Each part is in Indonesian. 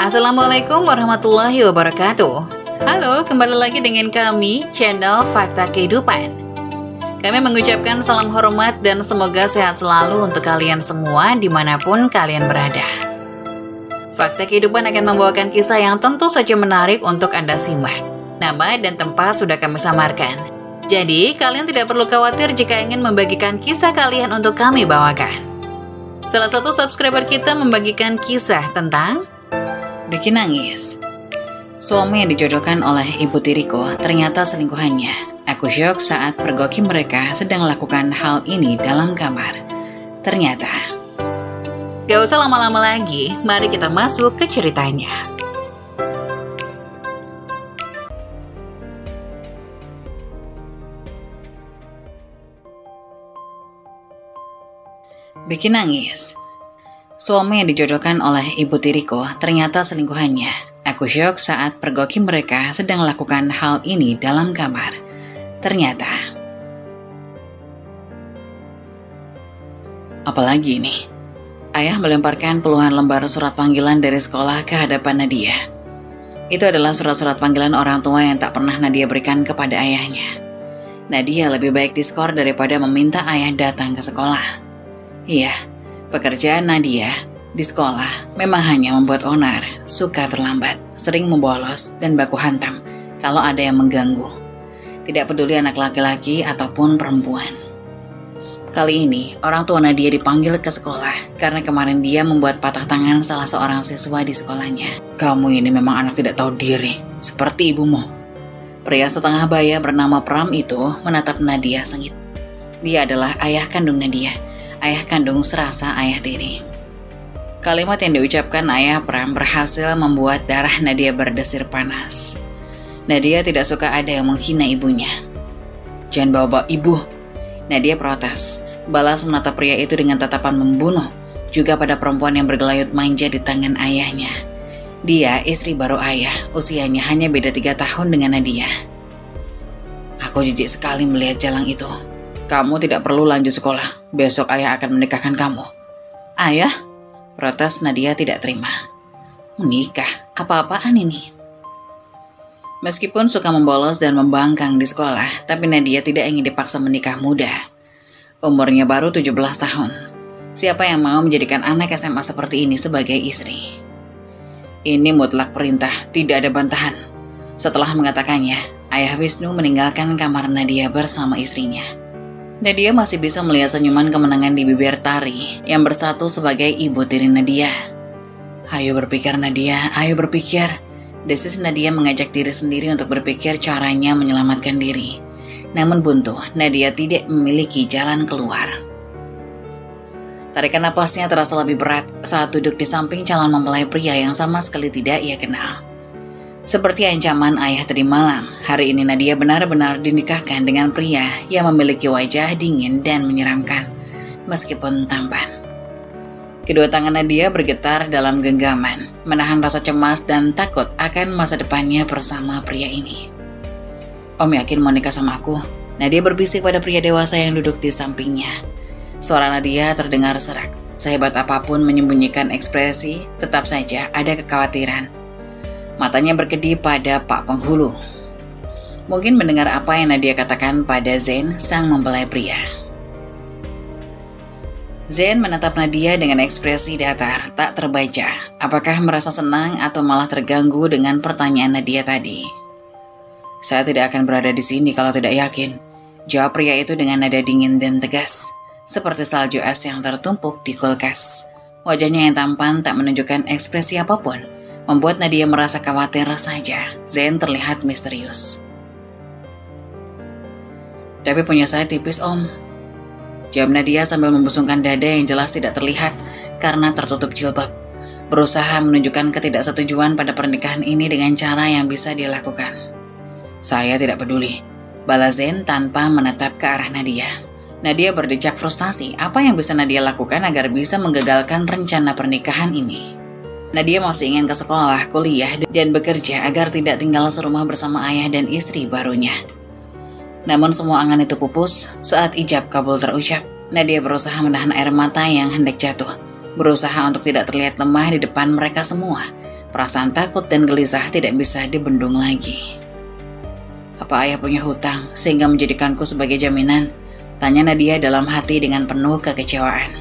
Assalamualaikum warahmatullahi wabarakatuh. Halo, kembali lagi dengan kami, channel Fakta Kehidupan. Kami mengucapkan salam hormat dan semoga sehat selalu untuk kalian semua dimanapun kalian berada. Fakta Kehidupan akan membawakan kisah yang tentu saja menarik untuk Anda simak. Nama dan tempat sudah kami samarkan. Jadi, kalian tidak perlu khawatir jika ingin membagikan kisah kalian untuk kami bawakan. Salah satu subscriber kita membagikan kisah tentang bikin nangis. Suami yang dijodohkan oleh ibu tiriku ternyata selingkuhannya. Aku syok saat pergoki mereka sedang melakukan hal ini dalam kamar. Ternyata. Gak usah lama-lama lagi, mari kita masuk ke ceritanya. Bikin nangis. Suami yang dijodohkan oleh ibu tiriku ternyata selingkuhannya. Aku syok saat pergoki mereka sedang melakukan hal ini dalam kamar. Ternyata. Apalagi ini? Ayah melemparkan puluhan lembar surat panggilan dari sekolah ke hadapan Nadia. Itu adalah surat-surat panggilan orang tua yang tak pernah Nadia berikan kepada ayahnya. Nadia lebih baik diskor daripada meminta ayah datang ke sekolah. Iya. Pekerjaan Nadia di sekolah memang hanya membuat onar, suka terlambat, sering membolos, dan baku hantam kalau ada yang mengganggu. Tidak peduli anak laki-laki ataupun perempuan. Kali ini, orang tua Nadia dipanggil ke sekolah karena kemarin dia membuat patah tangan salah seorang siswa di sekolahnya. Kamu ini memang anak tidak tahu diri, seperti ibumu. Pria setengah baya bernama Pram itu menatap Nadia sengit. Dia adalah ayah kandung Nadia. Ayah kandung serasa ayah tiri. Kalimat yang diucapkan ayah Pram berhasil membuat darah Nadia berdesir panas. Nadia tidak suka ada yang menghina ibunya. Jangan bawa-bawa ibu. Nadia protes, balas menatap pria itu dengan tatapan membunuh, juga pada perempuan yang bergelayut manja di tangan ayahnya. Dia istri baru ayah, usianya hanya beda 3 tahun dengan Nadia. Aku jijik sekali melihat jalang itu. Kamu tidak perlu lanjut sekolah. Besok ayah akan menikahkan kamu. Ayah? Protes Nadia tidak terima. Menikah? Apa-apaan ini? Meskipun suka membolos dan membangkang di sekolah, tapi Nadia tidak ingin dipaksa menikah muda. Umurnya baru 17 tahun. Siapa yang mau menjadikan anak SMA seperti ini sebagai istri? Ini mutlak perintah, tidak ada bantahan. Setelah mengatakannya, ayah Wisnu meninggalkan kamar Nadia bersama istrinya. Nadia masih bisa melihat senyuman kemenangan di bibir Tari yang bersatu sebagai ibu tiri Nadia. Ayo berpikir Nadia, ayo berpikir. Desis Nadia mengajak diri sendiri untuk berpikir caranya menyelamatkan diri. Namun buntu, Nadia tidak memiliki jalan keluar. Tarikan napasnya terasa lebih berat saat duduk di samping calon mempelai pria yang sama sekali tidak ia kenal. Seperti ancaman ayah tadi malam, hari ini Nadia benar-benar dinikahkan dengan pria yang memiliki wajah dingin dan menyeramkan, meskipun tampan. Kedua tangan Nadia bergetar dalam genggaman, menahan rasa cemas dan takut akan masa depannya bersama pria ini. Om yakin mau nikah sama aku? Nadia berbisik pada pria dewasa yang duduk di sampingnya. Suara Nadia terdengar serak. Sehebat apapun menyembunyikan ekspresi, tetap saja ada kekhawatiran. Matanya berkedip pada Pak Penghulu. Mungkin mendengar apa yang Nadia katakan pada Zain, sang mempelai pria. Zain menatap Nadia dengan ekspresi datar, tak terbaca. Apakah merasa senang atau malah terganggu dengan pertanyaan Nadia tadi? Saya tidak akan berada di sini kalau tidak yakin. Jawab pria itu dengan nada dingin dan tegas, seperti salju es yang tertumpuk di kulkas. Wajahnya yang tampan tak menunjukkan ekspresi apapun. Membuat Nadia merasa khawatir saja. Zain terlihat misterius. Tapi punya saya tipis, Om. Jawab Nadia sambil membusungkan dada yang jelas tidak terlihat karena tertutup jilbab. Berusaha menunjukkan ketidaksetujuan pada pernikahan ini dengan cara yang bisa dia lakukan. Saya tidak peduli, balas Zain tanpa menatap ke arah Nadia. Nadia berdecak frustasi. Apa yang bisa Nadia lakukan agar bisa menggagalkan rencana pernikahan ini? Nadia masih ingin ke sekolah, kuliah, dan bekerja agar tidak tinggal serumah bersama ayah dan istri barunya. Namun semua angan itu pupus saat ijab kabul terucap. Nadia berusaha menahan air mata yang hendak jatuh. Berusaha untuk tidak terlihat lemah di depan mereka semua. Perasaan takut dan gelisah tidak bisa dibendung lagi. Apa ayah punya hutang sehingga menjadikanku sebagai jaminan? Tanya Nadia dalam hati dengan penuh kekecewaan.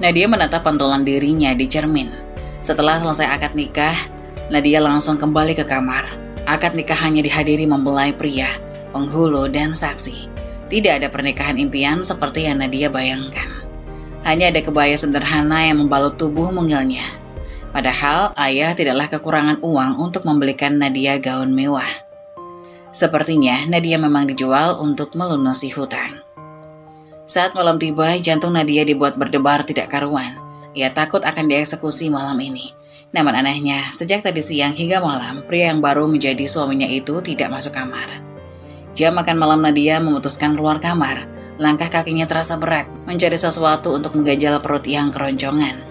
Nadia menatap pantulan dirinya di cermin. Setelah selesai akad nikah, Nadia langsung kembali ke kamar. Akad nikah hanya dihadiri mempelai pria, penghulu, dan saksi. Tidak ada pernikahan impian seperti yang Nadia bayangkan. Hanya ada kebaya sederhana yang membalut tubuh mungilnya. Padahal ayah tidaklah kekurangan uang untuk membelikan Nadia gaun mewah. Sepertinya Nadia memang dijual untuk melunusi hutang. Saat malam tiba, jantung Nadia dibuat berdebar tidak karuan. Ia takut akan dieksekusi malam ini. Namun anehnya, sejak tadi siang hingga malam, pria yang baru menjadi suaminya itu tidak masuk kamar. Jam makan malam Nadia memutuskan keluar kamar. Langkah kakinya terasa berat, mencari sesuatu untuk mengganjal perut yang keroncongan.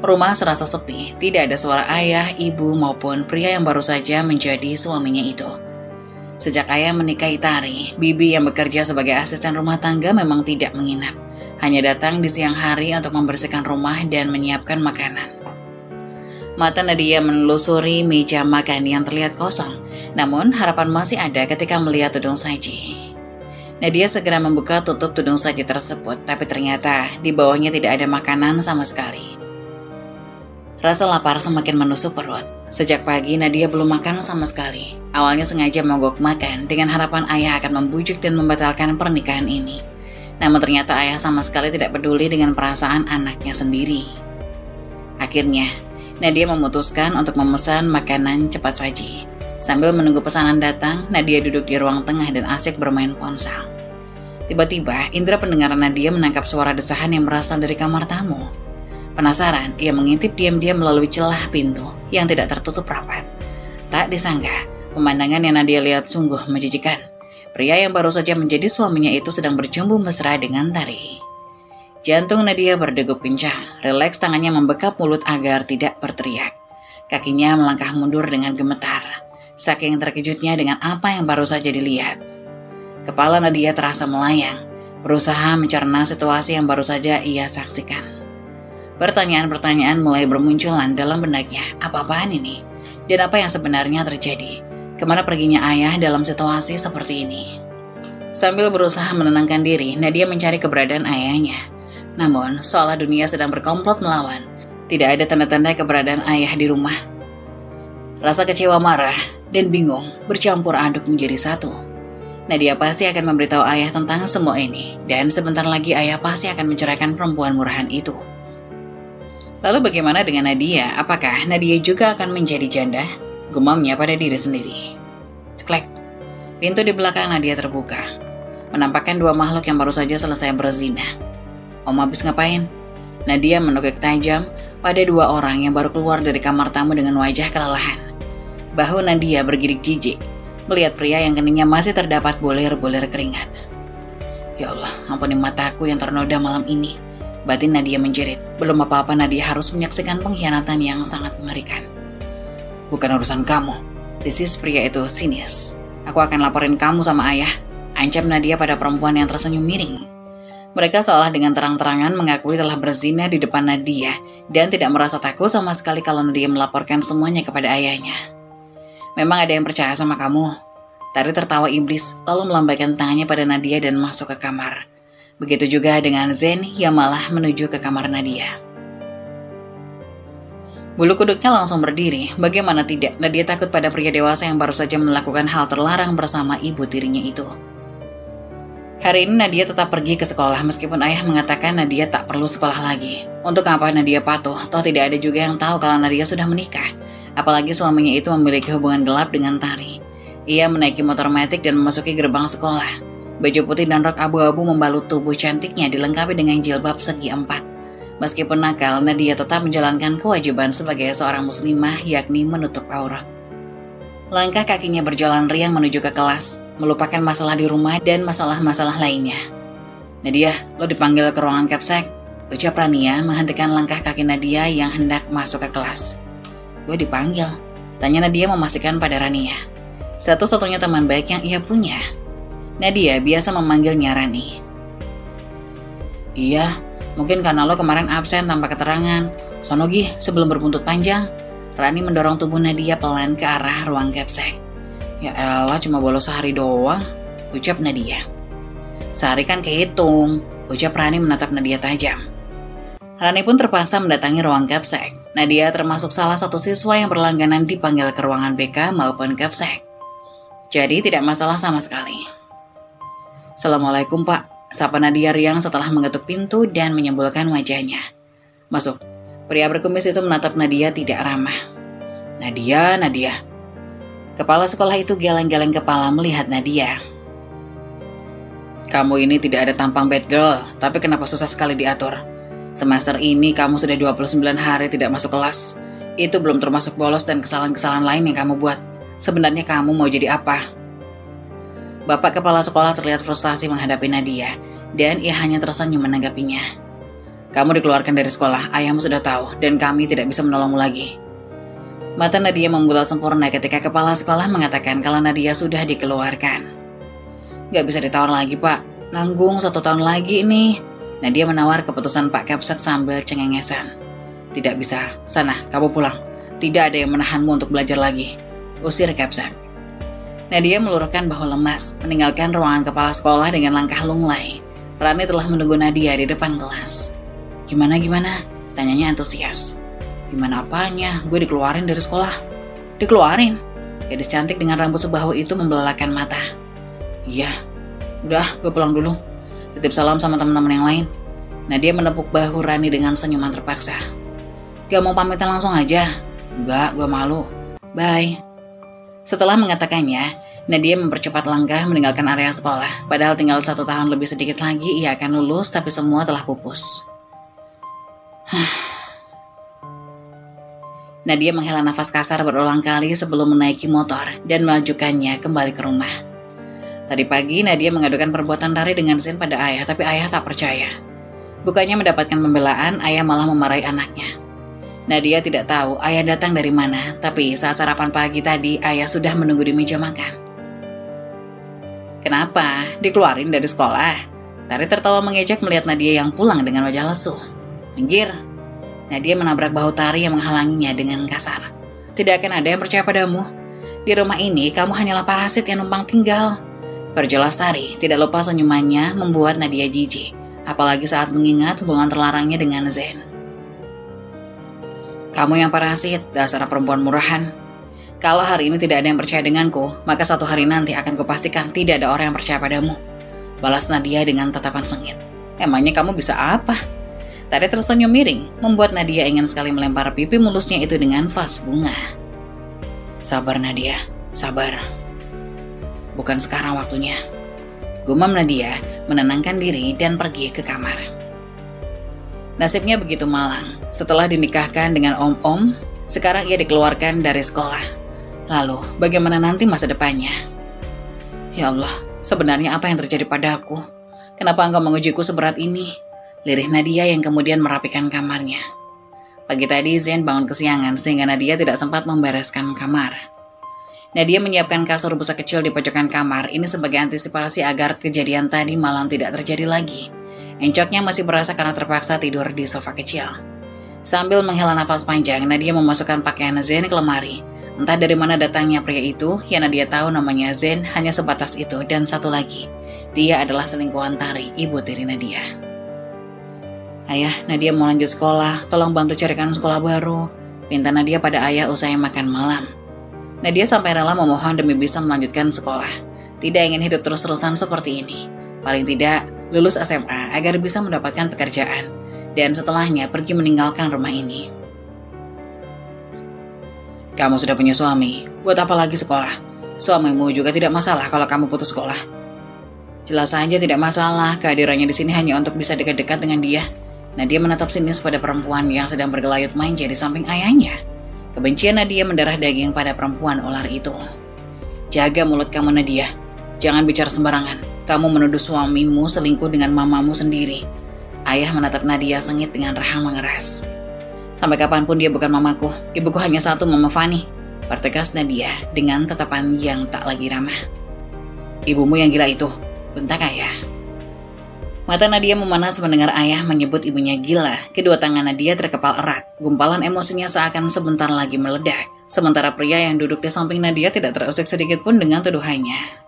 Rumah serasa sepi, tidak ada suara ayah, ibu, maupun pria yang baru saja menjadi suaminya itu. Sejak ayah menikahi Tari, Bibi yang bekerja sebagai asisten rumah tangga memang tidak menginap. Hanya datang di siang hari untuk membersihkan rumah dan menyiapkan makanan. Mata Nadia menelusuri meja makan yang terlihat kosong, namun harapan masih ada ketika melihat tudung saji. Nadia segera membuka tutup tudung saji tersebut, tapi ternyata di bawahnya tidak ada makanan sama sekali. Rasa lapar semakin menusuk perut. Sejak pagi Nadia belum makan sama sekali. Awalnya sengaja mogok makan dengan harapan ayah akan membujuk dan membatalkan pernikahan ini. Namun ternyata ayah sama sekali tidak peduli dengan perasaan anaknya sendiri. Akhirnya, Nadia memutuskan untuk memesan makanan cepat saji. Sambil menunggu pesanan datang, Nadia duduk di ruang tengah dan asik bermain ponsel. Tiba-tiba, indera pendengaran Nadia menangkap suara desahan yang berasal dari kamar tamu. Penasaran, ia mengintip diam-diam melalui celah pintu yang tidak tertutup rapat. Tak disangka, pemandangan yang Nadia lihat sungguh menjijikan. Pria yang baru saja menjadi suaminya itu sedang berjumbu mesra dengan Tari. Jantung Nadia berdegup kencang, rileks tangannya membekap mulut agar tidak berteriak. Kakinya melangkah mundur dengan gemetar, saking terkejutnya dengan apa yang baru saja dilihat. Kepala Nadia terasa melayang, berusaha mencerna situasi yang baru saja ia saksikan. Pertanyaan-pertanyaan mulai bermunculan dalam benaknya. Apa-apaan ini? Dan apa yang sebenarnya terjadi? Kemana perginya ayah dalam situasi seperti ini? Sambil berusaha menenangkan diri, Nadia mencari keberadaan ayahnya. Namun, seolah dunia sedang berkomplot melawan. Tidak ada tanda-tanda keberadaan ayah di rumah. Rasa kecewa, marah, dan bingung bercampur aduk menjadi satu. Nadia pasti akan memberitahu ayah tentang semua ini. Dan sebentar lagi ayah pasti akan menceraikan perempuan murahan itu. Lalu bagaimana dengan Nadia? Apakah Nadia juga akan menjadi janda? Gumamnya pada diri sendiri. Ceklek. Pintu di belakang Nadia terbuka. Menampakkan dua makhluk yang baru saja selesai berzina. Om habis ngapain? Nadia menukik tajam pada dua orang yang baru keluar dari kamar tamu dengan wajah kelelahan. Bahu Nadia bergidik jijik melihat pria yang keningnya masih terdapat bulir-bulir keringat. Ya Allah, ampuni mataku yang ternoda malam ini. Batin Nadia menjerit. Belum apa-apa Nadia harus menyaksikan pengkhianatan yang sangat mengerikan. Bukan urusan kamu, desis pria itu sinis. Aku akan laporin kamu sama ayah. Ancam Nadia pada perempuan yang tersenyum miring. Mereka seolah dengan terang-terangan mengakui telah berzina di depan Nadia dan tidak merasa takut sama sekali kalau Nadia melaporkan semuanya kepada ayahnya. Memang ada yang percaya sama kamu. Tari tertawa iblis lalu melambaikan tangannya pada Nadia dan masuk ke kamar. Begitu juga dengan Zen yang malah menuju ke kamar Nadia. Bulu kuduknya langsung berdiri. Bagaimana tidak, Nadia takut pada pria dewasa yang baru saja melakukan hal terlarang bersama ibu tirinya itu. Hari ini Nadia tetap pergi ke sekolah meskipun ayah mengatakan Nadia tak perlu sekolah lagi. Untuk apa Nadia patuh? Toh tidak ada juga yang tahu kalau Nadia sudah menikah. Apalagi suaminya itu memiliki hubungan gelap dengan Tari. Ia menaiki motor metik dan memasuki gerbang sekolah. Baju putih dan rok abu-abu membalut tubuh cantiknya dilengkapi dengan jilbab segi 4. Meskipun nakal, Nadia tetap menjalankan kewajiban sebagai seorang muslimah yakni menutup aurat. Langkah kakinya berjalan riang menuju ke kelas, melupakan masalah di rumah dan masalah-masalah lainnya. Nadia, lo dipanggil ke ruangan kapsek, ucap Rania menghentikan langkah kaki Nadia yang hendak masuk ke kelas. Gue dipanggil, tanya Nadia memastikan pada Rania. Satu-satunya teman baik yang ia punya. Nadia biasa memanggilnya Rani. Iya, Mungkin karena lo kemarin absen tanpa keterangan. Sono Gih, sebelum berbuntut panjang. Rani mendorong tubuh Nadia pelan ke arah ruang Capsek. Ya elah, cuma bolos sehari doang, ucap Nadia. Sehari kan kehitung, ucap Rani menatap Nadia tajam. Rani pun terpaksa mendatangi ruang Capsek. Nadia termasuk salah satu siswa yang berlangganan dipanggil ke ruangan BK maupun Capsek. Jadi tidak masalah sama sekali. Assalamualaikum Pak, sapa Nadia riang setelah mengetuk pintu dan menyembulkan wajahnya. Masuk. Pria berkumis itu menatap Nadia tidak ramah. Nadia. Kepala sekolah itu geleng-geleng kepala melihat Nadia. Kamu ini tidak ada tampang bad girl, tapi kenapa susah sekali diatur? Semester ini kamu sudah 29 hari tidak masuk kelas. Itu belum termasuk bolos dan kesalahan-kesalahan lain yang kamu buat. Sebenarnya kamu mau jadi apa? Bapak kepala sekolah terlihat frustasi menghadapi Nadia, dan ia hanya tersenyum menanggapinya. Kamu dikeluarkan dari sekolah, ayahmu sudah tahu, dan kami tidak bisa menolongmu lagi. Mata Nadia membulat sempurna ketika kepala sekolah mengatakan kalau Nadia sudah dikeluarkan. Gak bisa ditawar lagi Pak, nanggung 1 tahun lagi nih. Nadia menawar keputusan Pak Capsek sambil cengengesan. Tidak bisa, sana kamu pulang. Tidak ada yang menahanmu untuk belajar lagi. Usir Capsek. Nadia meluruskan bahu lemas, meninggalkan ruangan kepala sekolah dengan langkah lunglai. Rani telah menunggu Nadia di depan kelas. Gimana? Tanyanya antusias. Gimana apanya? Gue dikeluarin dari sekolah. Dikeluarin? Gadis cantik dengan rambut sebahu itu membelalakan mata. Iya, udah gue pulang dulu. Titip salam sama teman-teman yang lain. Nadia menepuk bahu Rani dengan senyuman terpaksa. Gak mau pamitan langsung aja? Enggak, gue malu. Bye. Setelah mengatakannya, Nadia mempercepat langkah meninggalkan area sekolah. Padahal tinggal 1 tahun lebih sedikit lagi ia akan lulus, tapi semua telah pupus. Nadia menghela nafas kasar berulang kali sebelum menaiki motor dan melajukannya kembali ke rumah. Tadi pagi Nadia mengadukan perbuatan Rari dengan Zen pada ayah, tapi ayah tak percaya. Bukannya mendapatkan pembelaan, ayah malah memarahi anaknya. Nadia tidak tahu ayah datang dari mana, tapi saat sarapan pagi tadi ayah sudah menunggu di meja makan. Kenapa? Dikeluarin dari sekolah? Tari tertawa mengejek melihat Nadia yang pulang dengan wajah lesu. Minggir. Nadia menabrak bahu Tari yang menghalanginya dengan kasar. Tidak akan ada yang percaya padamu. Di rumah ini kamu hanyalah parasit yang numpang tinggal. Perjelas Tari, tidak lupa senyumannya membuat Nadia jijik. Apalagi saat mengingat hubungan terlarangnya dengan Zen. Kamu yang parasit, dasar perempuan murahan. Kalau hari ini tidak ada yang percaya denganku, maka 1 hari nanti akan kupastikan tidak ada orang yang percaya padamu. Balas Nadia dengan tatapan sengit. Emangnya kamu bisa apa? Tadi tersenyum miring, membuat Nadia ingin sekali melempar pipi mulusnya itu dengan vas bunga. Sabar Nadia, sabar. Bukan sekarang waktunya. Gumam Nadia menenangkan diri dan pergi ke kamar. Nasibnya begitu malang. Setelah dinikahkan dengan om-om, sekarang ia dikeluarkan dari sekolah. Lalu, bagaimana nanti masa depannya? Ya Allah, sebenarnya apa yang terjadi padaku? Kenapa engkau mengujiku seberat ini? Lirih Nadia yang kemudian merapikan kamarnya. Pagi tadi Zen bangun kesiangan sehingga Nadia tidak sempat membereskan kamar. Nadia menyiapkan kasur busa kecil di pojokan kamar ini sebagai antisipasi agar kejadian tadi malam tidak terjadi lagi. Encoknya masih berasa karena terpaksa tidur di sofa kecil. Sambil menghela nafas panjang, Nadia memasukkan pakaian Zen ke lemari. Entah dari mana datangnya pria itu, yang Nadia tahu namanya Zen hanya sebatas itu dan satu lagi. Dia adalah selingkuhan Tari, ibu tiri Nadia. Ayah, Nadia mau lanjut sekolah, tolong bantu carikan sekolah baru. Pinta Nadia pada ayah usai makan malam. Nadia sampai rela memohon demi bisa melanjutkan sekolah. Tidak ingin hidup terus-terusan seperti ini. Paling tidak, lulus SMA agar bisa mendapatkan pekerjaan. Dan setelahnya pergi meninggalkan rumah ini. Kamu sudah punya suami, buat apa lagi sekolah? Suamimu juga tidak masalah kalau kamu putus sekolah. Jelas saja tidak masalah, kehadirannya di sini hanya untuk bisa dekat-dekat dengan dia. Nadia menatap sinis pada perempuan yang sedang bergelayut manja di samping ayahnya. Kebencian Nadia mendarah daging pada perempuan ular itu. Jaga mulut kamu Nadia, jangan bicara sembarangan. Kamu menuduh suamimu selingkuh dengan mamamu sendiri. Ayah menatap Nadia sengit dengan rahang mengeras. Sampai kapanpun dia bukan mamaku, ibuku hanya satu, Mama Fani. Pertegas Nadia dengan tatapan yang tak lagi ramah. Ibumu yang gila itu, bentak ayah. Mata Nadia memanas mendengar ayah menyebut ibunya gila. Kedua tangan Nadia terkepal erat. Gumpalan emosinya seakan sebentar lagi meledak. Sementara pria yang duduk di samping Nadia tidak terusik sedikit pun dengan tuduhannya.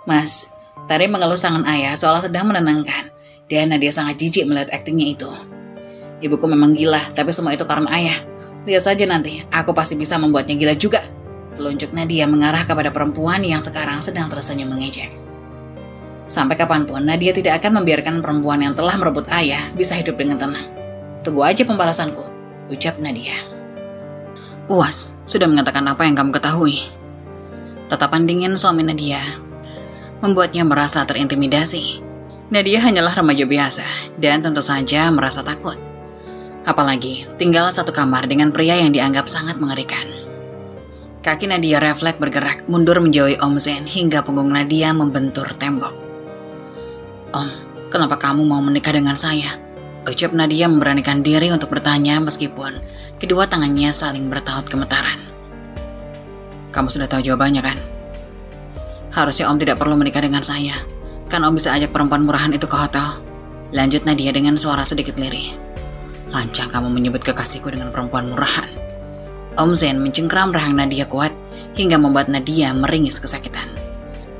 Mas, Tari mengelus tangan ayah seolah sedang menenangkan. Dan Nadia sangat jijik melihat aktingnya itu. Ibuku memang gila, tapi semua itu karena ayah. Lihat saja nanti, aku pasti bisa membuatnya gila juga. Telunjuk Nadia mengarah kepada perempuan yang sekarang sedang tersenyum mengejek. Sampai kapanpun, Nadia tidak akan membiarkan perempuan yang telah merebut ayah bisa hidup dengan tenang. Tunggu aja pembalasanku, ucap Nadia. Uas, sudah mengatakan apa yang kamu ketahui? Tatapan dingin suami Nadia membuatnya merasa terintimidasi. Nadia hanyalah remaja biasa dan tentu saja merasa takut. Apalagi tinggal satu kamar dengan pria yang dianggap sangat mengerikan. Kaki Nadia refleks bergerak mundur menjauhi Om Zen hingga punggung Nadia membentur tembok. Om, kenapa kamu mau menikah dengan saya? Ucap Nadia memberanikan diri untuk bertanya meskipun kedua tangannya saling bertaut gemetaran. Kamu sudah tahu jawabannya kan? Harusnya Om tidak perlu menikah dengan saya. Kan Om bisa ajak perempuan murahan itu ke hotel. Lanjut Nadia dengan suara sedikit lirih. Lancang kamu menyebut kekasihku dengan perempuan murahan. Om Zen mencengkram rahang Nadia kuat hingga membuat Nadia meringis kesakitan.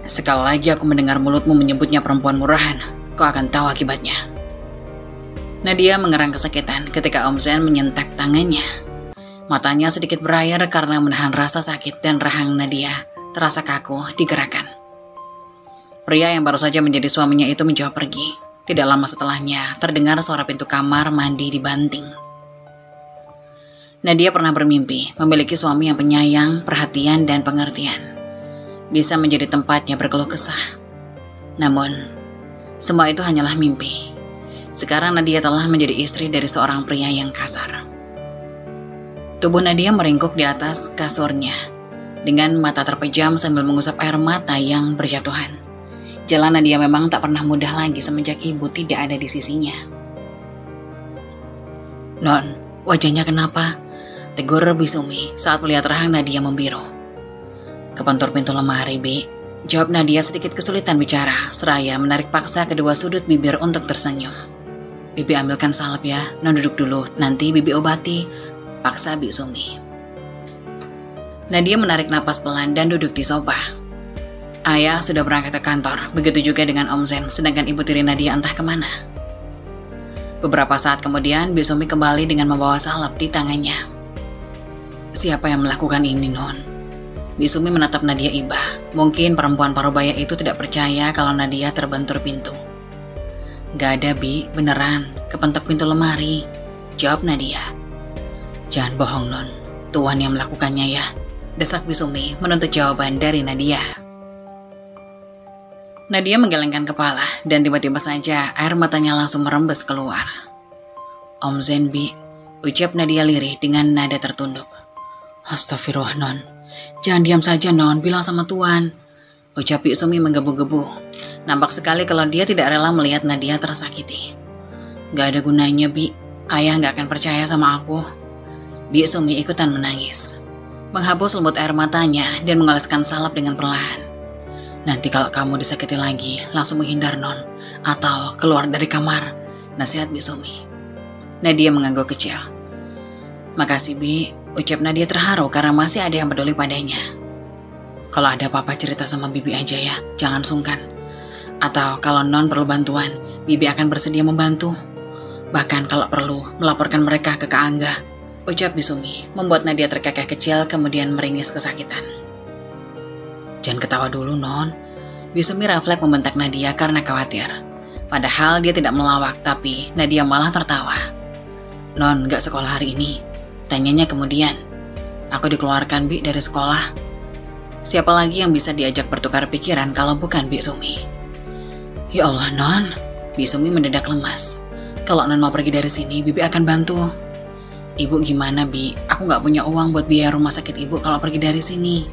Sekali lagi aku mendengar mulutmu menyebutnya perempuan murahan, kau akan tahu akibatnya. Nadia mengerang kesakitan ketika Om Zen menyentak tangannya. Matanya sedikit berair karena menahan rasa sakit dan rahang Nadia terasa kaku digerakkan. Pria yang baru saja menjadi suaminya itu menjauh pergi. Tidak lama setelahnya terdengar suara pintu kamar mandi dibanting. Nadia pernah bermimpi memiliki suami yang penyayang, perhatian, dan pengertian. Bisa menjadi tempatnya berkeluh kesah. Namun, semua itu hanyalah mimpi. Sekarang Nadia telah menjadi istri dari seorang pria yang kasar. Tubuh Nadia meringkuk di atas kasurnya, dengan mata terpejam sambil mengusap air mata yang berjatuhan. Jalan Nadia memang tak pernah mudah lagi semenjak ibu tidak ada di sisinya. Non, wajahnya kenapa? Tegur Bisumi saat melihat rahang Nadia membiru. Kepentur pintu lemari, Bi. Jawab Nadia sedikit kesulitan bicara, seraya menarik paksa kedua sudut bibir untuk tersenyum. Bibi ambilkan salep ya, Non duduk dulu, nanti Bibi obati, paksa Bi Sumi. Nadia menarik napas pelan dan duduk di sofa. Ayah sudah berangkat ke kantor, begitu juga dengan Om Zen, sedangkan ibu tiri Nadia entah kemana. Beberapa saat kemudian, Bi Sumi kembali dengan membawa salep di tangannya. Siapa yang melakukan ini, Non? Bisumi menatap Nadia iba. Mungkin perempuan parubaya itu tidak percaya kalau Nadia terbentur pintu. Gak ada, Bi, beneran, kepentok pintu lemari, jawab Nadia. Jangan bohong, Non, Tuan yang melakukannya ya, desak Bisumi menuntut jawaban dari Nadia. Nadia menggelengkan kepala dan tiba-tiba saja air matanya langsung merembes keluar. Om Zen, Bi, ucap Nadia lirih dengan nada tertunduk. Astagfirullah, Non. Jangan diam saja, Non, bilang sama Tuan. Ucap Bisumi menggebu-gebu. Nampak sekali kalau dia tidak rela melihat Nadia tersakiti. Gak ada gunanya, Bi. Ayah gak akan percaya sama aku. Bisumi ikutan menangis. Menghapus lembut air matanya dan mengoleskan salep dengan perlahan. Nanti kalau kamu disakiti lagi, langsung menghindar, Non. Atau keluar dari kamar. Nasihat Bisumi. Nadia mengangguk kecil. Makasih, Bi. Ucap Nadia terharu karena masih ada yang peduli padanya. Kalau ada apa-apa cerita sama Bibi aja ya, jangan sungkan. Atau kalau Non perlu bantuan, Bibi akan bersedia membantu. Bahkan kalau perlu, melaporkan mereka ke Kak Angga. Ucap Bisumi, membuat Nadia terkekeh kecil kemudian meringis kesakitan. Jangan ketawa dulu, Non. Bisumi refleks membentak Nadia karena khawatir. Padahal dia tidak melawak, tapi Nadia malah tertawa. Non gak sekolah hari ini. Tanyanya kemudian. Aku dikeluarkan, Bi, dari sekolah. Siapa lagi yang bisa diajak bertukar pikiran kalau bukan Bi Sumi? Ya Allah, Non. Bi Sumi mendadak lemas. Kalau Non mau pergi dari sini, Bibi akan bantu. Ibu gimana, Bi? Aku gak punya uang buat biaya rumah sakit ibu kalau pergi dari sini.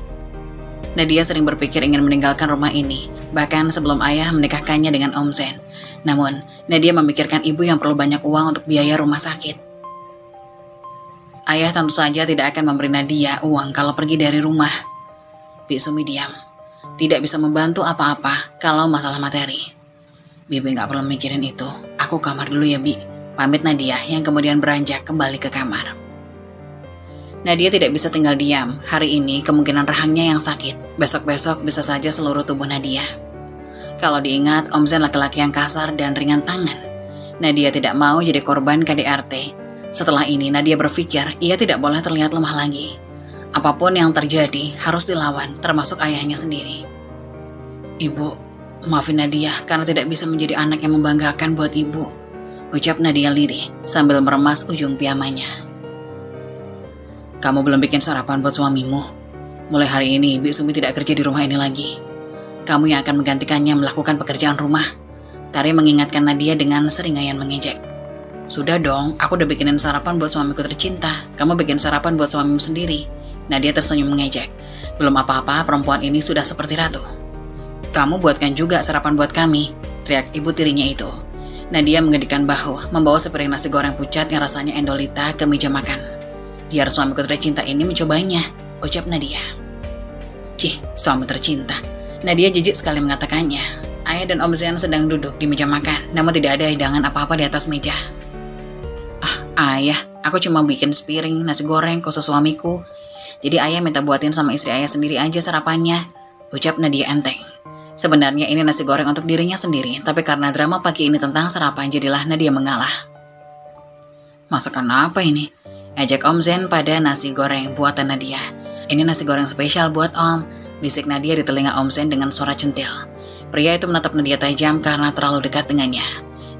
Nadia sering berpikir ingin meninggalkan rumah ini, bahkan sebelum ayah menikahkannya dengan Om Zen. Namun, Nadia memikirkan ibu yang perlu banyak uang untuk biaya rumah sakit. Ayah tentu saja tidak akan memberi Nadia uang kalau pergi dari rumah. Bi Sumi diam. Tidak bisa membantu apa-apa kalau masalah materi. Bibi nggak perlu mikirin itu. Aku kamar dulu ya, Bi. Pamit Nadia yang kemudian beranjak kembali ke kamar. Nadia tidak bisa tinggal diam. Hari ini kemungkinan rahangnya yang sakit. Besok-besok bisa saja seluruh tubuh Nadia. Kalau diingat, Om Zen laki-laki yang kasar dan ringan tangan. Nadia tidak mau jadi korban KDRT. Setelah ini Nadia berpikir ia tidak boleh terlihat lemah lagi. Apapun yang terjadi harus dilawan, termasuk ayahnya sendiri. Ibu, maafin Nadia karena tidak bisa menjadi anak yang membanggakan buat ibu, ucap Nadia lirih sambil meremas ujung piyamanya. Kamu belum bikin sarapan buat suamimu. Mulai hari ini Bi Sumi tidak kerja di rumah ini lagi. Kamu yang akan menggantikannya melakukan pekerjaan rumah. Tari mengingatkan Nadia dengan seringayan mengejek. Sudah dong, aku udah bikinin sarapan buat suamiku tercinta. Kamu bikin sarapan buat suamimu sendiri. Nadia tersenyum mengejek. Belum apa-apa, perempuan ini sudah seperti ratu. Kamu buatkan juga sarapan buat kami, teriak ibu tirinya itu. Nadia menggedikan bahu, membawa sepiring nasi goreng pucat yang rasanya endolita ke meja makan. Biar suamiku tercinta ini mencobanya, ucap Nadia. Cih, suami tercinta. Nadia jijik sekali mengatakannya. Ayah dan Om Zen sedang duduk di meja makan, namun tidak ada hidangan apa-apa di atas meja. Ayah, aku cuma bikin sepiring nasi goreng khusus suamiku. Jadi ayah minta buatin sama istri ayah sendiri aja sarapannya, ucap Nadia enteng. Sebenarnya ini nasi goreng untuk dirinya sendiri, tapi karena drama pagi ini tentang sarapan, jadilah Nadia mengalah. Masakan apa ini? Ejek Om Zen pada nasi goreng buatan Nadia. Ini nasi goreng spesial buat Om, bisik Nadia di telinga Om Zen dengan suara centil. Pria itu menatap Nadia tajam karena terlalu dekat dengannya.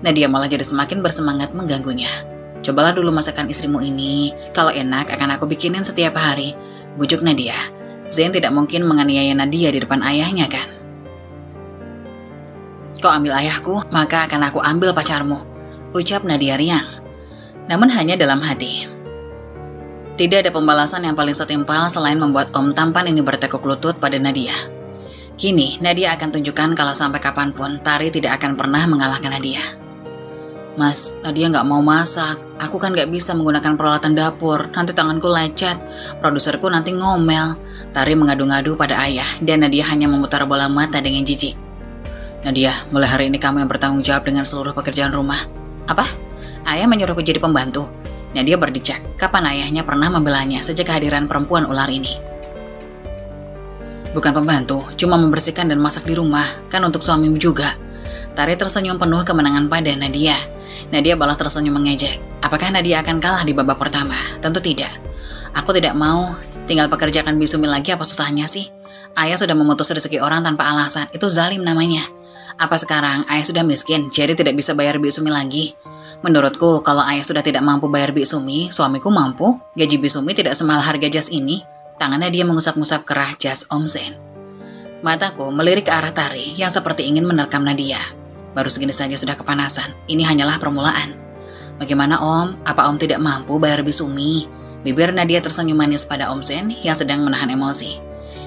Nadia malah jadi semakin bersemangat mengganggunya. Cobalah dulu masakan istrimu ini, kalau enak akan aku bikinin setiap hari, bujuk Nadia. Zen tidak mungkin menganiaya Nadia di depan ayahnya kan? Kau ambil ayahku, maka akan aku ambil pacarmu, ucap Nadia riang. Namun hanya dalam hati. Tidak ada pembalasan yang paling setimpal selain membuat Om tampan ini bertekuk lutut pada Nadia. Kini, Nadia akan tunjukkan kalau sampai kapanpun Tari tidak akan pernah mengalahkan Nadia. Mas, Nadia nggak mau masak. Aku kan nggak bisa menggunakan peralatan dapur. Nanti tanganku lecet. Produserku nanti ngomel. Tari mengadu-ngadu pada ayah, dan Nadia hanya memutar bola mata dengan jijik. Nadia, mulai hari ini kamu yang bertanggung jawab dengan seluruh pekerjaan rumah. Apa? Ayah menyuruhku jadi pembantu? Nadia berdecak. Kapan ayahnya pernah membelanya sejak kehadiran perempuan ular ini? Bukan pembantu, cuma membersihkan dan masak di rumah. Kan untuk suamimu juga. Tari tersenyum penuh kemenangan pada Nadia. Nadia balas tersenyum mengejek. Apakah Nadia akan kalah di babak pertama? Tentu tidak. Aku tidak mau. Tinggal pekerjakan Bi Sumi lagi, apa susahnya sih? Ayah sudah memutus rezeki orang tanpa alasan. Itu zalim namanya. Apa sekarang ayah sudah miskin, jadi tidak bisa bayar Bi Sumi lagi? Menurutku, kalau ayah sudah tidak mampu bayar Bi Sumi, suamiku mampu. Gaji Bi Sumi tidak semahal harga jas ini. Tangannya dia mengusap-ngusap kerah jas Om Zen. Mataku melirik ke arah Tari yang seperti ingin menerkam Nadia. Baru segini saja sudah kepanasan. Ini hanyalah permulaan. Bagaimana Om? Apa Om tidak mampu bayar Bi Sumi? Bibir Nadia tersenyum manis pada Om Zen yang sedang menahan emosi.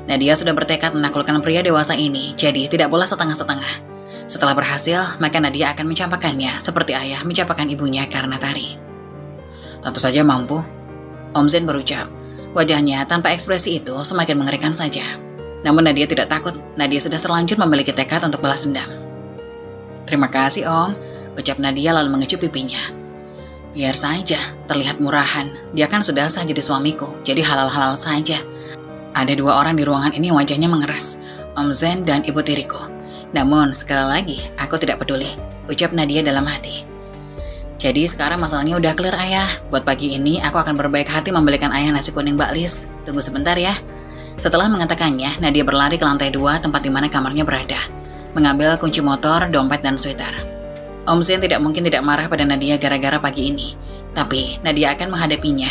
Nadia sudah bertekad menaklukkan pria dewasa ini, jadi tidak boleh setengah-setengah. Setelah berhasil, maka Nadia akan mencampakkannya seperti ayah mencampakkan ibunya karena Tari. Tentu saja mampu, Om Zen berucap. Wajahnya tanpa ekspresi itu semakin mengerikan saja. Namun Nadia tidak takut, Nadia sudah terlanjur memiliki tekad untuk balas dendam. Terima kasih Om, ucap Nadia lalu mengecup pipinya. Biar saja, terlihat murahan. Dia kan sudah sah jadi suamiku, jadi halal-halal saja. Ada dua orang di ruangan ini wajahnya mengeras, Om Zen dan ibu tiriku. Namun sekali lagi, aku tidak peduli, ucap Nadia dalam hati. Jadi sekarang masalahnya udah clear ayah. Buat pagi ini aku akan berbaik hati membelikan ayah nasi kuning baklis. Tunggu sebentar ya. Setelah mengatakannya, Nadia berlari ke lantai 2 tempat di mana kamarnya berada. Mengambil kunci motor, dompet, dan sweater. Om Zen tidak mungkin tidak marah pada Nadia gara-gara pagi ini. Tapi Nadia akan menghadapinya.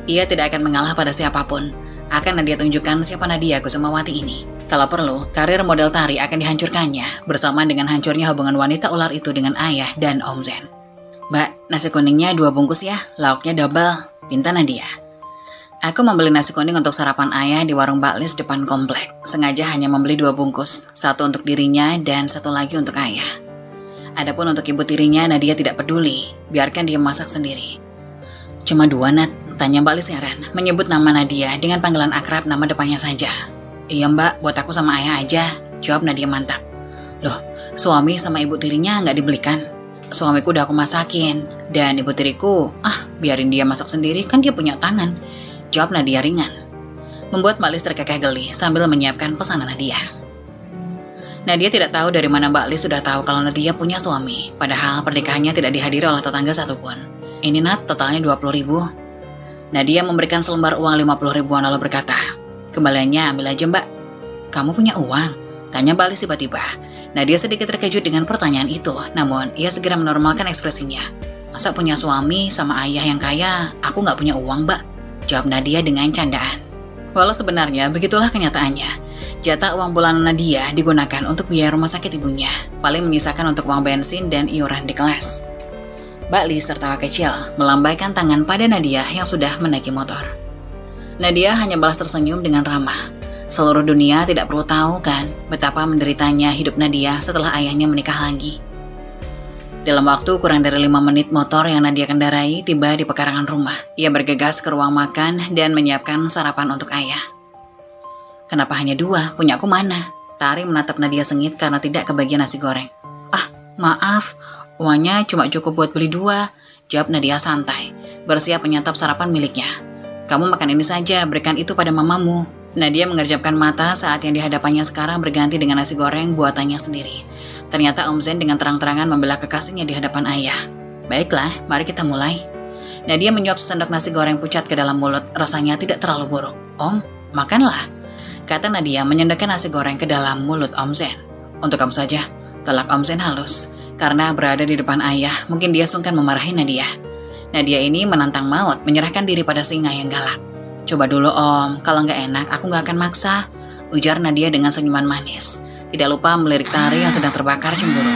Ia tidak akan mengalah pada siapapun. Akan Nadia tunjukkan siapa Nadia Kusumawati ini. Kalau perlu, karir model Tari akan dihancurkannya bersamaan dengan hancurnya hubungan wanita ular itu dengan ayah dan Om Zen. Mbak, nasi kuningnya 2 bungkus ya, lauknya double, pinta Nadia. Aku membeli nasi kuning untuk sarapan ayah di warung baklis depan komplek. Sengaja hanya membeli 2 bungkus, 1 untuk dirinya dan 1 lagi untuk ayah. Adapun untuk ibu tirinya, Nadia tidak peduli, biarkan dia masak sendiri. Cuma 2 Nat, tanya Mbak Lis heran, menyebut nama Nadia dengan panggilan akrab nama depannya saja. Iya Mbak, buat aku sama ayah aja, jawab Nadia mantap. Loh, Suami sama ibu tirinya nggak dibelikan. Suamiku udah aku masakin. Dan ibu tiriku, biarin dia masak sendiri, kan dia punya tangan. Jawab Nadia ringan. Membuat Mbak Lis terkekeh geli sambil menyiapkan pesanan Nadia. Nadia tidak tahu dari mana Mbak Lis sudah tahu kalau Nadia punya suami. Padahal pernikahannya tidak dihadiri oleh tetangga satupun. Ini Nat, totalnya 20.000. Nadia memberikan selembar uang 50 ribuan lalu berkata, kembaliannya ambil aja Mbak. Kamu punya uang? Tanya Mbak Lis tiba-tiba. Nadia sedikit terkejut dengan pertanyaan itu, namun ia segera menormalkan ekspresinya. Masa punya suami sama ayah yang kaya, aku nggak punya uang Mbak? Jawab Nadia dengan candaan. Walau sebenarnya begitulah kenyataannya. Jatah uang bulanan Nadia digunakan untuk biaya rumah sakit ibunya, paling menyisakan untuk uang bensin dan iuran di kelas. Mbak Lis tertawa kecil, melambaikan tangan pada Nadia yang sudah menaiki motor. Nadia hanya balas tersenyum dengan ramah. Seluruh dunia tidak perlu tahu kan betapa menderitanya hidup Nadia setelah ayahnya menikah lagi. Dalam waktu kurang dari 5 menit motor yang Nadia kendarai tiba di pekarangan rumah. Ia bergegas ke ruang makan dan menyiapkan sarapan untuk ayah. Kenapa hanya 2? Punya aku mana? Tari menatap Nadia sengit karena tidak kebagian nasi goreng. Maaf, uangnya cuma cukup buat beli 2, jawab Nadia santai, bersiap menyantap sarapan miliknya. Kamu makan ini saja, berikan itu pada mamamu. Nadia mengerjapkan mata saat yang di hadapannya sekarang berganti dengan nasi goreng buatannya sendiri. Ternyata Om Zen dengan terang-terangan membela kekasihnya di hadapan ayah. Baiklah, mari kita mulai. Nadia menyuap sendok nasi goreng pucat ke dalam mulut, rasanya tidak terlalu buruk. Om, makanlah, kata Nadia menyendokkan nasi goreng ke dalam mulut Om Zen. Untuk kamu saja, tolak Om Zen halus. Karena berada di depan ayah, mungkin dia sungkan memarahi Nadia. Nadia ini menantang maut, menyerahkan diri pada singa yang galak. Coba dulu Om, kalau nggak enak aku nggak akan maksa, ujar Nadia dengan senyuman manis. Tidak lupa melirik Tari yang sedang terbakar cemburu.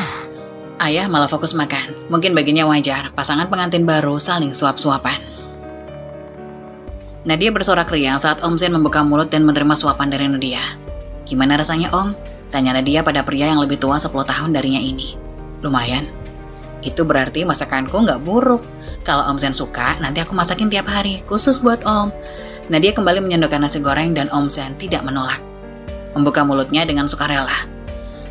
Ayah malah fokus makan, mungkin baginya wajar, pasangan pengantin baru saling suap-suapan. Nadia bersorak riang saat Om Zen membuka mulut dan menerima suapan dari Nadia. Gimana rasanya Om? Tanya Nadia pada pria yang lebih tua 10 tahun darinya ini. Lumayan. Itu berarti masakanku nggak buruk. Kalau Om Zen suka, nanti aku masakin tiap hari, khusus buat Om. Nadia kembali menyendokkan nasi goreng dan Om Zen tidak menolak. Membuka mulutnya dengan sukarela.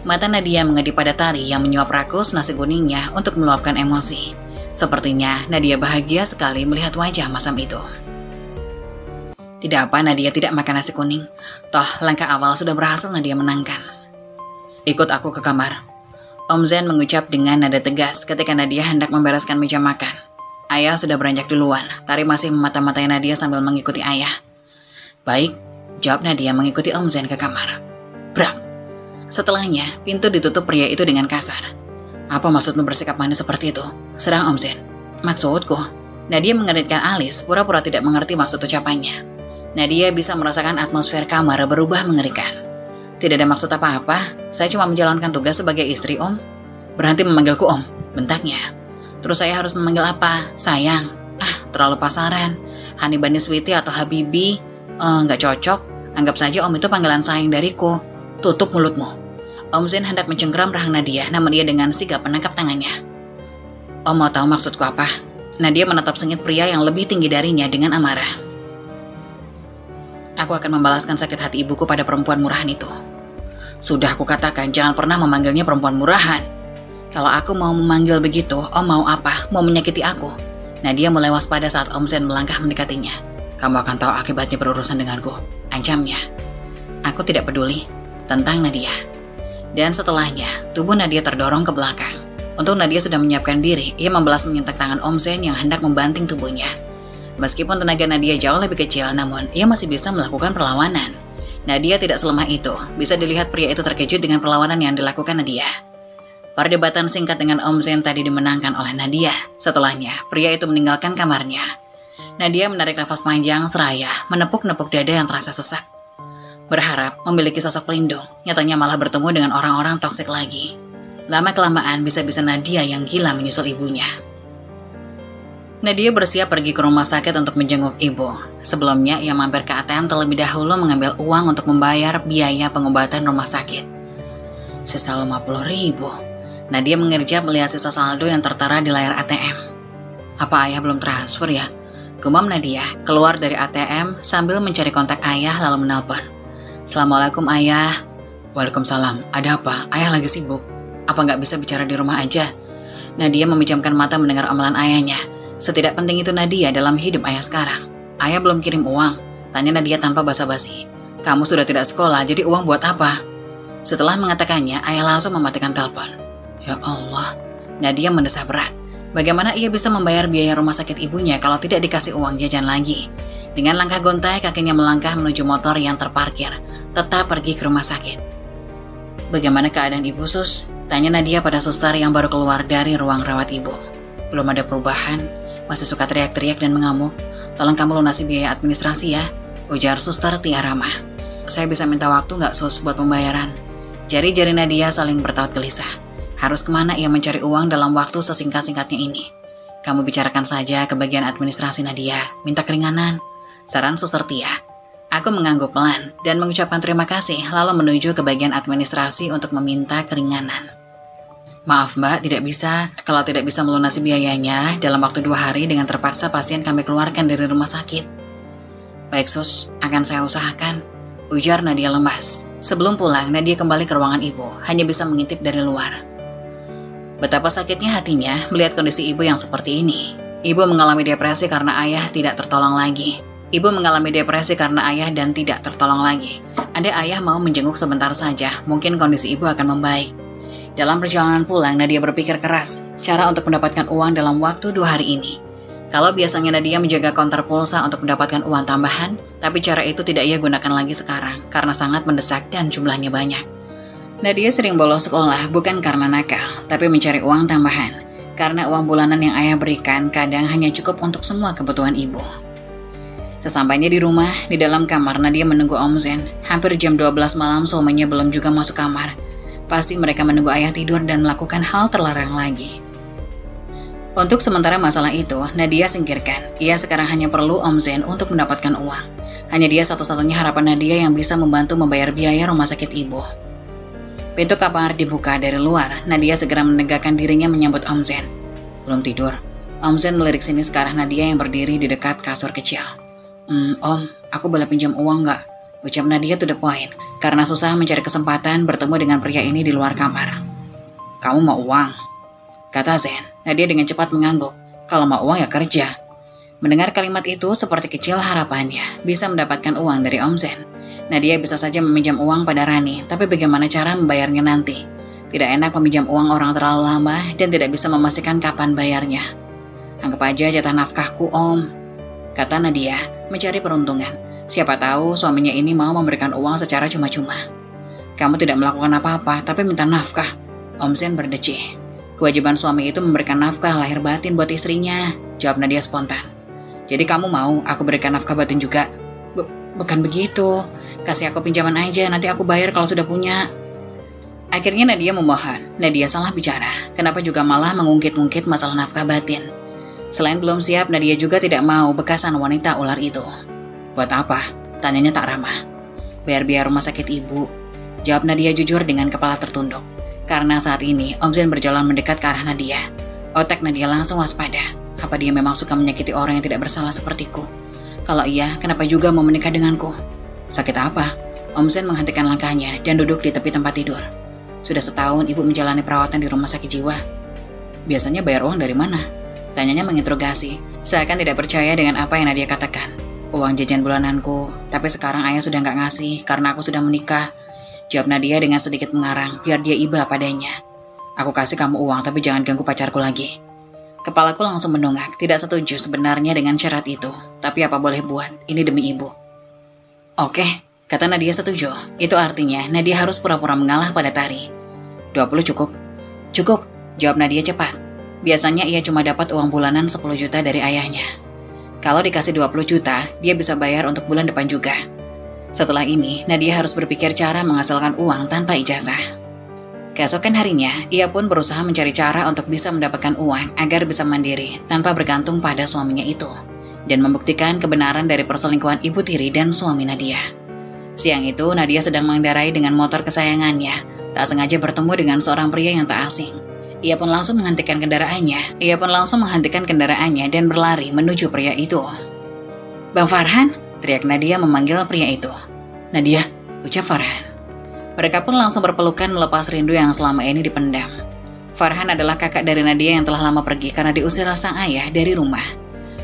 Mata Nadia mengedip pada Tari yang menyuap rakus nasi kuningnya untuk meluapkan emosi. Sepertinya Nadia bahagia sekali melihat wajah masam itu. Tidak apa Nadia tidak makan nasi kuning. Toh langkah awal sudah berhasil Nadia menangkan. Ikut aku ke kamar. Om Zen mengucap dengan nada tegas ketika Nadia hendak membereskan meja makan. Ayah sudah beranjak duluan. Tari masih memata-matai Nadia sambil mengikuti ayah. Baik, jawab Nadia mengikuti Om Zen ke kamar. Brak. Setelahnya, pintu ditutup pria itu dengan kasar. Apa maksudmu bersikap manis seperti itu? Serang Om Zen. Maksudku, Nadia mengeritkan alis, pura-pura tidak mengerti maksud ucapannya. Nadia bisa merasakan atmosfer kamar berubah mengerikan. Tidak ada maksud apa-apa, saya cuma menjalankan tugas sebagai istri Om. Berhenti memanggilku Om, bentaknya. Terus saya harus memanggil apa? Sayang. Terlalu pasaran. Hani Bani Sweetie atau Habibi? Nggak cocok. Anggap saja Om itu panggilan sayang dariku. Tutup mulutmu. Om Zen hendak mencengkeram rahang Nadia, namun ia dengan sigap menangkap tangannya. Om mau tahu maksudku apa? Nadia menatap sengit pria yang lebih tinggi darinya dengan amarah. Aku akan membalaskan sakit hati ibuku pada perempuan murahan itu. Sudah aku katakan jangan pernah memanggilnya perempuan murahan. Kalau aku mau memanggil begitu, Om mau apa? Mau menyakiti aku? Nadia mulai waspada saat Om Zen melangkah mendekatinya. Kamu akan tahu akibatnya berurusan denganku, ancamnya. Aku tidak peduli, tentang Nadia. Dan setelahnya, tubuh Nadia terdorong ke belakang. Untung Nadia sudah menyiapkan diri, ia membalas menyentak tangan Om Zen yang hendak membanting tubuhnya. Meskipun tenaga Nadia jauh lebih kecil, namun ia masih bisa melakukan perlawanan. Nadia tidak selemah itu, bisa dilihat pria itu terkejut dengan perlawanan yang dilakukan Nadia. Perdebatan singkat dengan Om Zen tadi dimenangkan oleh Nadia. Setelahnya, pria itu meninggalkan kamarnya. Nadia menarik nafas panjang seraya, menepuk-nepuk dada yang terasa sesak. Berharap memiliki sosok pelindung, nyatanya malah bertemu dengan orang-orang toksik lagi. Lama-kelamaan bisa-bisa Nadia yang gila menyusul ibunya. Nadia bersiap pergi ke rumah sakit untuk menjenguk ibu. Sebelumnya, ia mampir ke ATM terlebih dahulu mengambil uang untuk membayar biaya pengobatan rumah sakit. Sisa 50.000. Nadia mengerjap melihat sisa saldo yang tertera di layar ATM. Apa ayah belum transfer ya? Gumam Nadia keluar dari ATM sambil mencari kontak ayah lalu menelpon. Assalamualaikum ayah. Waalaikumsalam. Ada apa? Ayah lagi sibuk. Apa nggak bisa bicara di rumah aja? Nadia memejamkan mata mendengar omelan ayahnya. Setidak penting itu Nadia dalam hidup ayah sekarang. Ayah belum kirim uang, tanya Nadia tanpa basa-basi. Kamu sudah tidak sekolah, jadi uang buat apa? Setelah mengatakannya, ayah langsung mematikan telepon. Ya Allah, Nadia mendesah berat. Bagaimana ia bisa membayar biaya rumah sakit ibunya kalau tidak dikasih uang jajan lagi? Dengan langkah gontai, kakinya melangkah menuju motor yang terparkir, tetap pergi ke rumah sakit. Bagaimana keadaan ibu, Sus? Tanya Nadia pada suster yang baru keluar dari ruang rawat ibu. Belum ada perubahan, masih suka teriak-teriak dan mengamuk. Tolong kamu lunasi biaya administrasi ya, ujar suster Tia ramah. Saya bisa minta waktu nggak, Sus, buat pembayaran? Jari-jari Nadia saling bertaut gelisah. Harus kemana ia mencari uang dalam waktu sesingkat-singkatnya ini? Kamu bicarakan saja ke bagian administrasi Nadia, minta keringanan, saran suster Tia. Aku mengangguk pelan dan mengucapkan terima kasih lalu menuju ke bagian administrasi untuk meminta keringanan. Maaf Mbak, tidak bisa. Kalau tidak bisa melunasi biayanya, dalam waktu 2 hari dengan terpaksa pasien kami keluarkan dari rumah sakit. Baik Sus, akan saya usahakan, ujar Nadia lemas. Sebelum pulang, Nadia kembali ke ruangan ibu, hanya bisa mengintip dari luar. Betapa sakitnya hatinya melihat kondisi ibu yang seperti ini. Ibu mengalami depresi karena ayah tidak tertolong lagi. Ibu mengalami depresi karena ayah dan tidak tertolong lagi. Andai ayah mau menjenguk sebentar saja, mungkin kondisi ibu akan membaik. Dalam perjalanan pulang, Nadia berpikir keras cara untuk mendapatkan uang dalam waktu 2 hari ini. Kalau biasanya Nadia menjaga konter pulsa untuk mendapatkan uang tambahan, tapi cara itu tidak ia gunakan lagi sekarang karena sangat mendesak dan jumlahnya banyak. Nadia sering bolos sekolah bukan karena nakal, tapi mencari uang tambahan. Karena uang bulanan yang ayah berikan kadang hanya cukup untuk semua kebutuhan ibu. Sesampainya di rumah, di dalam kamar Nadia menunggu Om Zen. Hampir jam 12 malam suaminya belum juga masuk kamar. Pasti mereka menunggu ayah tidur dan melakukan hal terlarang lagi. Untuk sementara masalah itu, Nadia singkirkan. Ia sekarang hanya perlu Om Zen untuk mendapatkan uang. Hanya dia satu-satunya harapan Nadia yang bisa membantu membayar biaya rumah sakit ibu. Pintu kamar dibuka dari luar. Nadia segera menegakkan dirinya menyambut Om Zen. Belum tidur. Om Zen melirik sini ke arah Nadia yang berdiri di dekat kasur kecil. Om, aku boleh pinjam uang nggak? Ucap Nadia to the point, karena susah mencari kesempatan bertemu dengan pria ini di luar kamar. Kamu mau uang? Kata Zen. Nadia dengan cepat mengangguk. Kalau mau uang ya kerja. Mendengar kalimat itu seperti kecil harapannya bisa mendapatkan uang dari Om Zen. Nadia bisa saja meminjam uang pada Rani, tapi bagaimana cara membayarnya nanti? Tidak enak meminjam uang orang terlalu lama dan tidak bisa memastikan kapan bayarnya. Anggap aja jatah nafkahku, Om, kata Nadia, mencari peruntungan. Siapa tahu suaminya ini mau memberikan uang secara cuma-cuma. Kamu tidak melakukan apa-apa, tapi minta nafkah. Om Zen berdecih. Kewajiban suami itu memberikan nafkah lahir batin buat istrinya, jawab Nadia spontan. Jadi kamu mau aku berikan nafkah batin juga? Bukan begitu, kasih aku pinjaman aja, nanti aku bayar kalau sudah punya. Akhirnya Nadia memohon. Nadia salah bicara, kenapa juga malah mengungkit-ungkit masalah nafkah batin. Selain belum siap, Nadia juga tidak mau bekasan wanita ular itu. Buat apa? Tanyanya tak ramah. Bayar biaya rumah sakit ibu, jawab Nadia jujur dengan kepala tertunduk. Karena saat ini Om Zen berjalan mendekat ke arah Nadia. Otak Nadia langsung waspada. Apa dia memang suka menyakiti orang yang tidak bersalah sepertiku? Kalau iya, kenapa juga mau menikah denganku? Sakit apa? Om Zen menghentikan langkahnya dan duduk di tepi tempat tidur. Sudah setahun ibu menjalani perawatan di rumah sakit jiwa. Biasanya bayar uang dari mana? Tanyanya menginterogasi, seakan tidak percaya dengan apa yang Nadia katakan. Uang jajan bulananku, tapi sekarang ayah sudah nggak ngasih karena aku sudah menikah. Jawab Nadia dengan sedikit mengarang, biar dia iba padanya. Aku kasih kamu uang, tapi jangan ganggu pacarku lagi. Kepalaku langsung mendongak, tidak setuju sebenarnya dengan syarat itu. Tapi apa boleh buat, ini demi ibu. Oke, kata Nadia setuju. Itu artinya Nadia harus pura-pura mengalah pada Tari. 20 cukup? Cukup, jawab Nadia cepat. Biasanya ia cuma dapat uang bulanan 10 juta dari ayahnya. Kalau dikasih 20 juta, dia bisa bayar untuk bulan depan juga. Setelah ini, Nadia harus berpikir cara menghasilkan uang tanpa ijazah. Keesokan harinya, ia pun berusaha mencari cara untuk bisa mendapatkan uang agar bisa mandiri tanpa bergantung pada suaminya itu, dan membuktikan kebenaran dari perselingkuhan ibu tiri dan suami Nadia. Siang itu, Nadia sedang mengendarai dengan motor kesayangannya, tak sengaja bertemu dengan seorang pria yang tak asing. Ia pun langsung menghentikan kendaraannya dan berlari menuju pria itu. Bang Farhan, teriak Nadia memanggil pria itu. Nadia, ucap Farhan. Mereka pun langsung berpelukan melepas rindu yang selama ini dipendam. Farhan adalah kakak dari Nadia yang telah lama pergi karena diusir sang ayah dari rumah.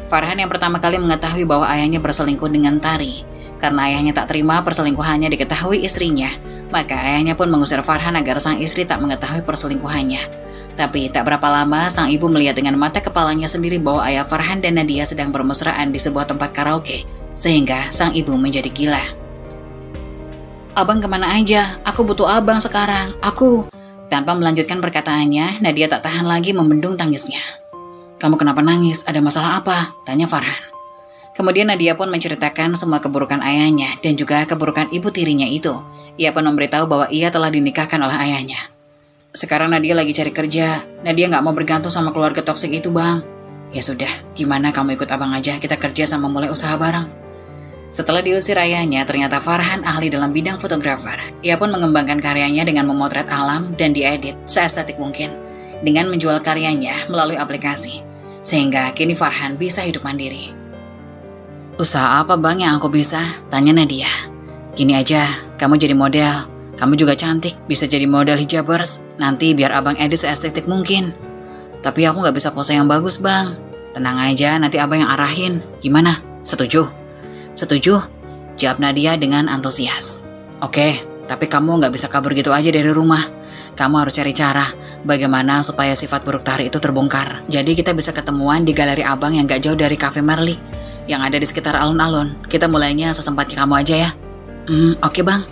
Farhan yang pertama kali mengetahui bahwa ayahnya berselingkuh dengan Tari. Karena ayahnya tak terima perselingkuhannya diketahui istrinya, maka ayahnya pun mengusir Farhan agar sang istri tak mengetahui perselingkuhannya. Tapi tak berapa lama sang ibu melihat dengan mata kepalanya sendiri bahwa ayah Farhan dan Nadia sedang bermesraan di sebuah tempat karaoke, sehingga sang ibu menjadi gila. "Abang kemana aja? Aku butuh abang sekarang, aku..." Tanpa melanjutkan perkataannya, Nadia tak tahan lagi membendung tangisnya. "Kamu kenapa nangis? Ada masalah apa?" tanya Farhan. Kemudian Nadia pun menceritakan semua keburukan ayahnya dan juga keburukan ibu tirinya itu. Ia pun memberitahu bahwa ia telah dinikahkan oleh ayahnya. "Sekarang Nadia lagi cari kerja. Nadia nggak mau bergantung sama keluarga toksik itu, Bang." "Ya sudah, gimana kamu ikut abang aja, kita kerja sama mulai usaha bareng." Setelah diusir ayahnya, ternyata Farhan ahli dalam bidang fotografer. Ia pun mengembangkan karyanya dengan memotret alam dan diedit seestetik mungkin dengan menjual karyanya melalui aplikasi. Sehingga kini Farhan bisa hidup mandiri. "Usaha apa bang yang aku bisa?" tanya Nadia. "Gini aja, kamu jadi model. Kamu juga cantik, bisa jadi model hijabers. Nanti biar abang edit seestetik mungkin." "Tapi aku gak bisa pose yang bagus bang." "Tenang aja, nanti abang yang arahin. Gimana? Setuju?" "Setuju," jawab Nadia dengan antusias. "Oke, tapi kamu nggak bisa kabur gitu aja dari rumah. Kamu harus cari cara bagaimana supaya sifat buruk Tari itu terbongkar. Jadi kita bisa ketemuan di galeri abang yang gak jauh dari Cafe Merli, yang ada di sekitar alun-alun. Kita mulainya sesempatnya kamu aja ya." Oke bang."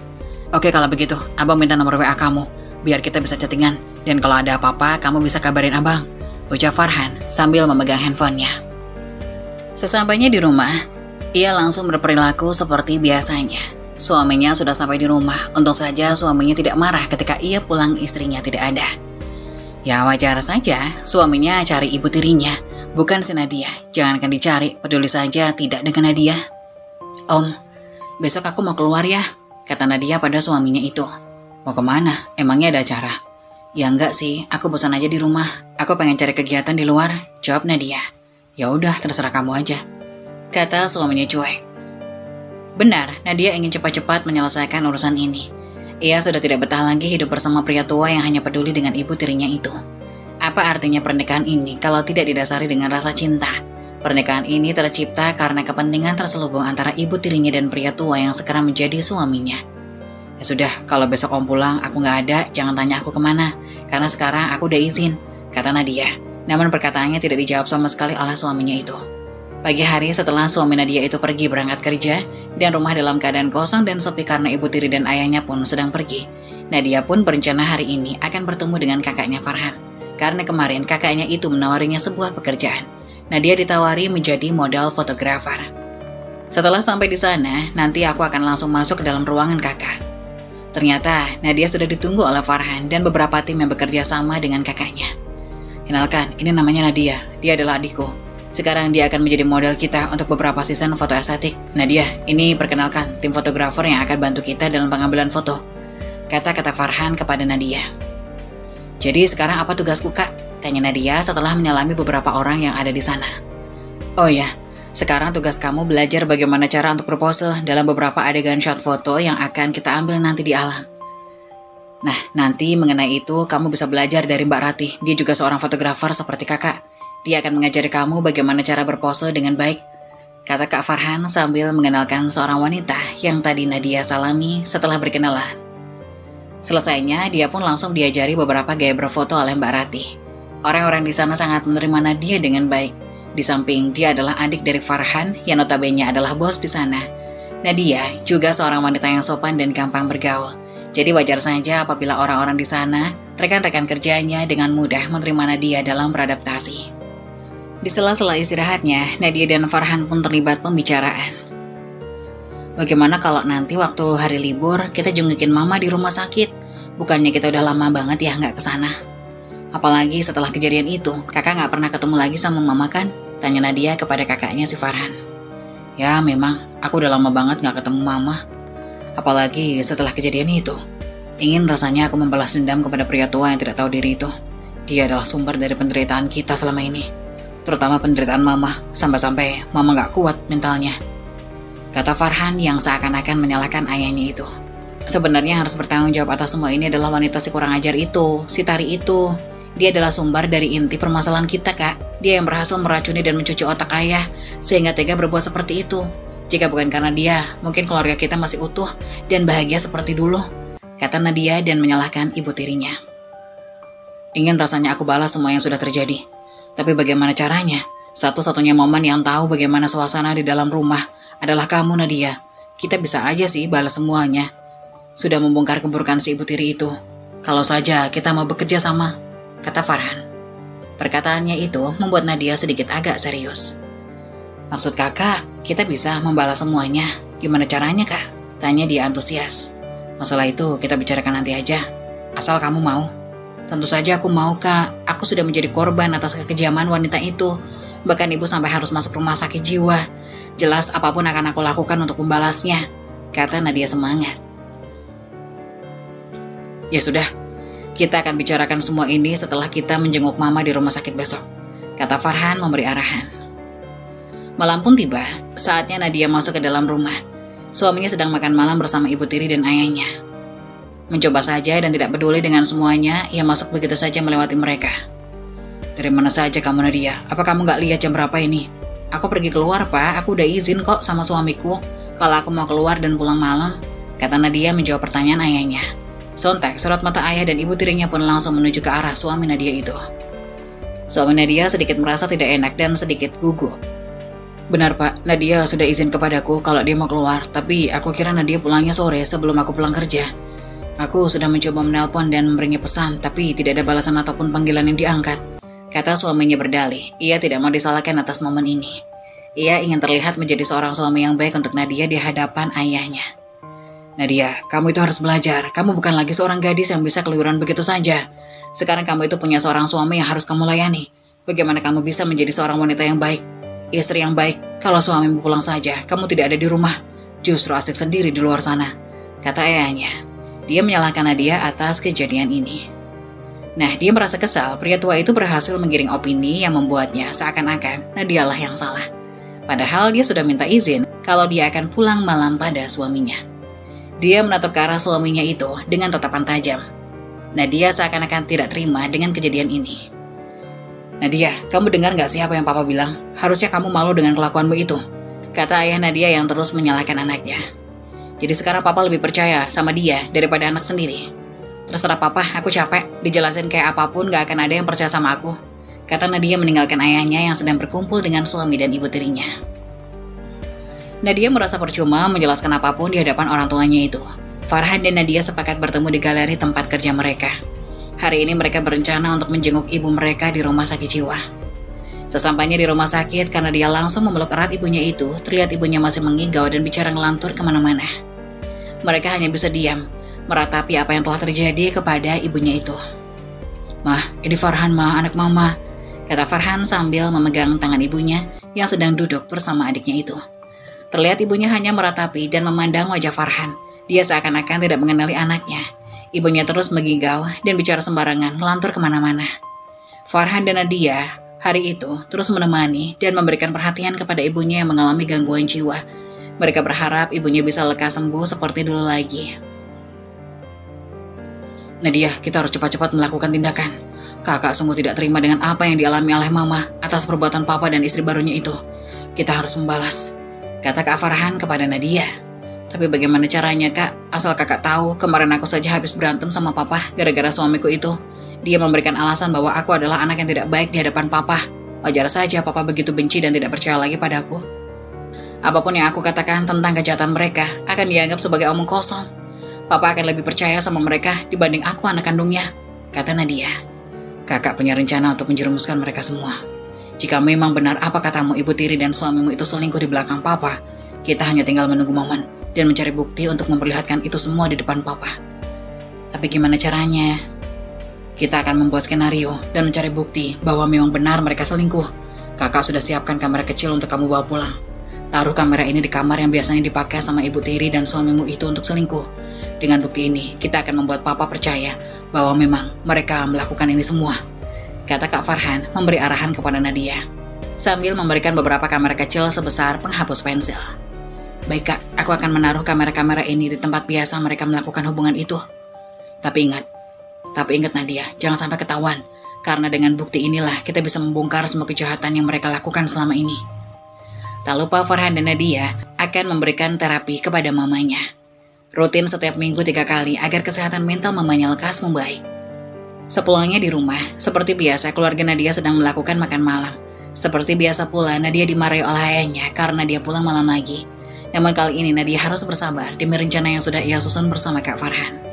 "Oke kalau begitu, abang minta nomor WA kamu, biar kita bisa chattingan. Dan kalau ada apa-apa, kamu bisa kabarin abang," ucap Farhan sambil memegang handphonenya. Sesampainya di rumah, ia langsung berperilaku seperti biasanya. Suaminya sudah sampai di rumah, untung saja suaminya tidak marah ketika ia pulang istrinya tidak ada. Ya wajar saja, suaminya cari ibu tirinya, bukan si Nadia. Jangankan dicari, peduli saja tidak dengan Nadia. "Om, besok aku mau keluar ya," kata Nadia pada suaminya itu. "Mau kemana? Emangnya ada acara?" "Ya enggak sih, aku bosan aja di rumah. Aku pengen cari kegiatan di luar," jawab Nadia. "Ya udah, terserah kamu aja," kata suaminya cuek. Benar, Nadia ingin cepat-cepat menyelesaikan urusan ini. Ia sudah tidak betah lagi hidup bersama pria tua yang hanya peduli dengan ibu tirinya itu. Apa artinya pernikahan ini kalau tidak didasari dengan rasa cinta? Pernikahan ini tercipta karena kepentingan terselubung antara ibu tirinya dan pria tua yang sekarang menjadi suaminya. "Ya sudah, kalau besok om pulang aku nggak ada, jangan tanya aku kemana, karena sekarang aku udah izin," kata Nadia. Namun perkataannya tidak dijawab sama sekali oleh suaminya itu. Pagi hari setelah suami Nadia itu pergi berangkat kerja dan rumah dalam keadaan kosong dan sepi karena ibu tiri dan ayahnya pun sedang pergi, Nadia pun berencana hari ini akan bertemu dengan kakaknya Farhan. Karena kemarin kakaknya itu menawarinya sebuah pekerjaan. Nadia ditawari menjadi model fotografer. Setelah sampai di sana, nanti aku akan langsung masuk ke dalam ruangan kakak. Ternyata Nadia sudah ditunggu oleh Farhan dan beberapa tim yang bekerja sama dengan kakaknya. "Kenalkan, ini namanya Nadia, dia adalah adikku. Sekarang dia akan menjadi model kita untuk beberapa season foto estetik. Nadia, ini perkenalkan tim fotografer yang akan bantu kita dalam pengambilan foto," kata Farhan kepada Nadia. "Jadi sekarang apa tugasku kak?" tanya Nadia setelah menyalami beberapa orang yang ada di sana. "Oh ya, sekarang tugas kamu belajar bagaimana cara untuk berpose dalam beberapa adegan shot foto yang akan kita ambil nanti di alam. Nah, nanti mengenai itu kamu bisa belajar dari Mbak Ratih. Dia juga seorang fotografer seperti kakak. Dia akan mengajari kamu bagaimana cara berpose dengan baik," kata Kak Farhan sambil mengenalkan seorang wanita yang tadi Nadia salami setelah berkenalan. Selesainya, dia pun langsung diajari beberapa gaya berfoto oleh Mbak Ratih. Orang-orang di sana sangat menerima Nadia dengan baik. Di samping dia adalah adik dari Farhan yang notabene adalah bos di sana. Nadia juga seorang wanita yang sopan dan gampang bergaul. Jadi wajar saja apabila orang-orang di sana, rekan-rekan kerjanya dengan mudah menerima Nadia dalam beradaptasi. Di sela-sela istirahatnya, Nadia dan Farhan pun terlibat pembicaraan. "Bagaimana kalau nanti waktu hari libur kita jengukin mama di rumah sakit? Bukannya kita udah lama banget ya nggak kesana. Apalagi setelah kejadian itu, kakak nggak pernah ketemu lagi sama mama kan?" tanya Nadia kepada kakaknya si Farhan. "Ya memang, aku udah lama banget nggak ketemu mama. Apalagi setelah kejadian itu. Ingin rasanya aku membalas dendam kepada pria tua yang tidak tahu diri itu. Dia adalah sumber dari penderitaan kita selama ini. Terutama penderitaan mama, sampai-sampai mama gak kuat mentalnya," kata Farhan yang seakan-akan menyalahkan ayahnya itu. Sebenarnya yang harus bertanggung jawab atas semua ini adalah wanita si kurang ajar itu, si Tari itu. Dia adalah sumber dari inti permasalahan kita, Kak. Dia yang berhasil meracuni dan mencuci otak ayah, sehingga tega berbuat seperti itu. Jika bukan karena dia, mungkin keluarga kita masih utuh dan bahagia seperti dulu, kata Nadia dan menyalahkan ibu tirinya. Ingin rasanya aku balas semua yang sudah terjadi. Tapi bagaimana caranya? Satu-satunya momen yang tahu bagaimana suasana di dalam rumah adalah kamu, Nadia. Kita bisa aja sih balas semuanya. Sudah membongkar keburukan si ibu tiri itu. Kalau saja kita mau bekerja sama, kata Farhan. Perkataannya itu membuat Nadia sedikit agak serius. Maksud kakak, kita bisa membalas semuanya. Gimana caranya, Kak? Tanya dia antusias. Masalah itu kita bicarakan nanti aja. Asal kamu mau. Tentu saja aku mau, Kak. Aku sudah menjadi korban atas kekejaman wanita itu. Bahkan ibu sampai harus masuk rumah sakit jiwa. Jelas apapun akan aku lakukan untuk membalasnya, kata Nadia semangat. Ya sudah, kita akan bicarakan semua ini setelah kita menjenguk Mama di rumah sakit besok, kata Farhan memberi arahan. Malam pun tiba, saatnya Nadia masuk ke dalam rumah. Suaminya sedang makan malam bersama ibu tiri dan ayahnya. Mencoba saja dan tidak peduli dengan semuanya, ia masuk begitu saja melewati mereka. Dari mana saja kamu, Nadia? Apa kamu gak lihat jam berapa ini? Aku pergi keluar, Pak. Aku udah izin kok sama suamiku kalau aku mau keluar dan pulang malam, kata Nadia menjawab pertanyaan ayahnya. Sontak, sorot mata ayah dan ibu tirinya pun langsung menuju ke arah suami Nadia itu. Suami Nadia sedikit merasa tidak enak dan sedikit gugup. Benar, Pak, Nadia sudah izin kepadaku kalau dia mau keluar, tapi aku kira Nadia pulangnya sore sebelum aku pulang kerja. Aku sudah mencoba menelpon dan memberinya pesan, tapi tidak ada balasan ataupun panggilan yang diangkat, kata suaminya berdalih. Ia tidak mau disalahkan atas momen ini. Ia ingin terlihat menjadi seorang suami yang baik untuk Nadia di hadapan ayahnya. Nadia, kamu itu harus belajar. Kamu bukan lagi seorang gadis yang bisa keluyuran begitu saja. Sekarang kamu itu punya seorang suami yang harus kamu layani. Bagaimana kamu bisa menjadi seorang wanita yang baik, istri yang baik, kalau suamimu pulang saja, kamu tidak ada di rumah, justru asik sendiri di luar sana, kata ayahnya. Dia menyalahkan Nadia atas kejadian ini. Nah, dia merasa kesal, pria tua itu berhasil menggiring opini yang membuatnya seakan-akan Nadia lah yang salah. Padahal dia sudah minta izin kalau dia akan pulang malam pada suaminya. Dia menatap ke arah suaminya itu dengan tatapan tajam. Nadia seakan-akan tidak terima dengan kejadian ini. Nadia, kamu dengar gak sih apa yang Papa bilang? Harusnya kamu malu dengan kelakuanmu itu, kata ayah Nadia yang terus menyalahkan anaknya. Jadi sekarang Papa lebih percaya sama dia daripada anak sendiri. Terserah Papa, aku capek. Dijelasin kayak apapun gak akan ada yang percaya sama aku, kata Nadia meninggalkan ayahnya yang sedang berkumpul dengan suami dan ibu tirinya. Nadia merasa percuma menjelaskan apapun di hadapan orang tuanya itu. Farhan dan Nadia sepakat bertemu di galeri tempat kerja mereka. Hari ini mereka berencana untuk menjenguk ibu mereka di rumah sakit jiwa. Sesampainya di rumah sakit, karena dia langsung memeluk erat ibunya itu, terlihat ibunya masih mengigau dan bicara ngelantur kemana-mana. Mereka hanya bisa diam, meratapi apa yang telah terjadi kepada ibunya itu. Mah, ini Farhan, Mah, anak Mama, kata Farhan sambil memegang tangan ibunya yang sedang duduk bersama adiknya itu. Terlihat ibunya hanya meratapi dan memandang wajah Farhan. Dia seakan-akan tidak mengenali anaknya. Ibunya terus mengigau dan bicara sembarangan, ngelantur kemana-mana. Farhan dan Nadia hari itu terus menemani dan memberikan perhatian kepada ibunya yang mengalami gangguan jiwa. Mereka berharap ibunya bisa lekas sembuh seperti dulu lagi. Nadia, kita harus cepat-cepat melakukan tindakan. Kakak sungguh tidak terima dengan apa yang dialami oleh Mama atas perbuatan Papa dan istri barunya itu. Kita harus membalas, kata Kak Farhan kepada Nadia. Tapi bagaimana caranya, Kak? Asal kakak tahu, kemarin aku saja habis berantem sama Papa gara-gara suamiku itu. Dia memberikan alasan bahwa aku adalah anak yang tidak baik di hadapan Papa. Wajar saja Papa begitu benci dan tidak percaya lagi padaku. Apapun yang aku katakan tentang kejahatan mereka akan dianggap sebagai omong kosong. Papa akan lebih percaya sama mereka dibanding aku anak kandungnya, kata Nadia. Kakak punya rencana untuk menjerumuskan mereka semua. Jika memang benar apa katamu ibu tiri dan suamimu itu selingkuh di belakang Papa, kita hanya tinggal menunggu momen dan mencari bukti untuk memperlihatkan itu semua di depan Papa. Tapi gimana caranya? Kita akan membuat skenario dan mencari bukti bahwa memang benar mereka selingkuh. Kakak sudah siapkan kamera kecil untuk kamu bawa pulang. Taruh kamera ini di kamar yang biasanya dipakai sama ibu tiri dan suamimu itu untuk selingkuh. Dengan bukti ini, kita akan membuat Papa percaya bahwa memang mereka melakukan ini semua, kata Kak Farhan memberi arahan kepada Nadia, sambil memberikan beberapa kamera kecil sebesar penghapus pensil. Baik Kak, aku akan menaruh kamera-kamera ini di tempat biasa mereka melakukan hubungan itu. Tapi ingat Nadia, jangan sampai ketahuan. Karena dengan bukti inilah kita bisa membongkar semua kejahatan yang mereka lakukan selama ini. Tak lupa Farhan dan Nadia akan memberikan terapi kepada mamanya. Rutin setiap minggu 3 kali agar kesehatan mental mamanya lekas membaik. Sepulangnya di rumah, seperti biasa keluarga Nadia sedang melakukan makan malam. Seperti biasa pula Nadia dimarahi oleh ayahnya karena dia pulang malam lagi. Namun kali ini Nadia harus bersabar demi rencana yang sudah ia susun bersama Kak Farhan.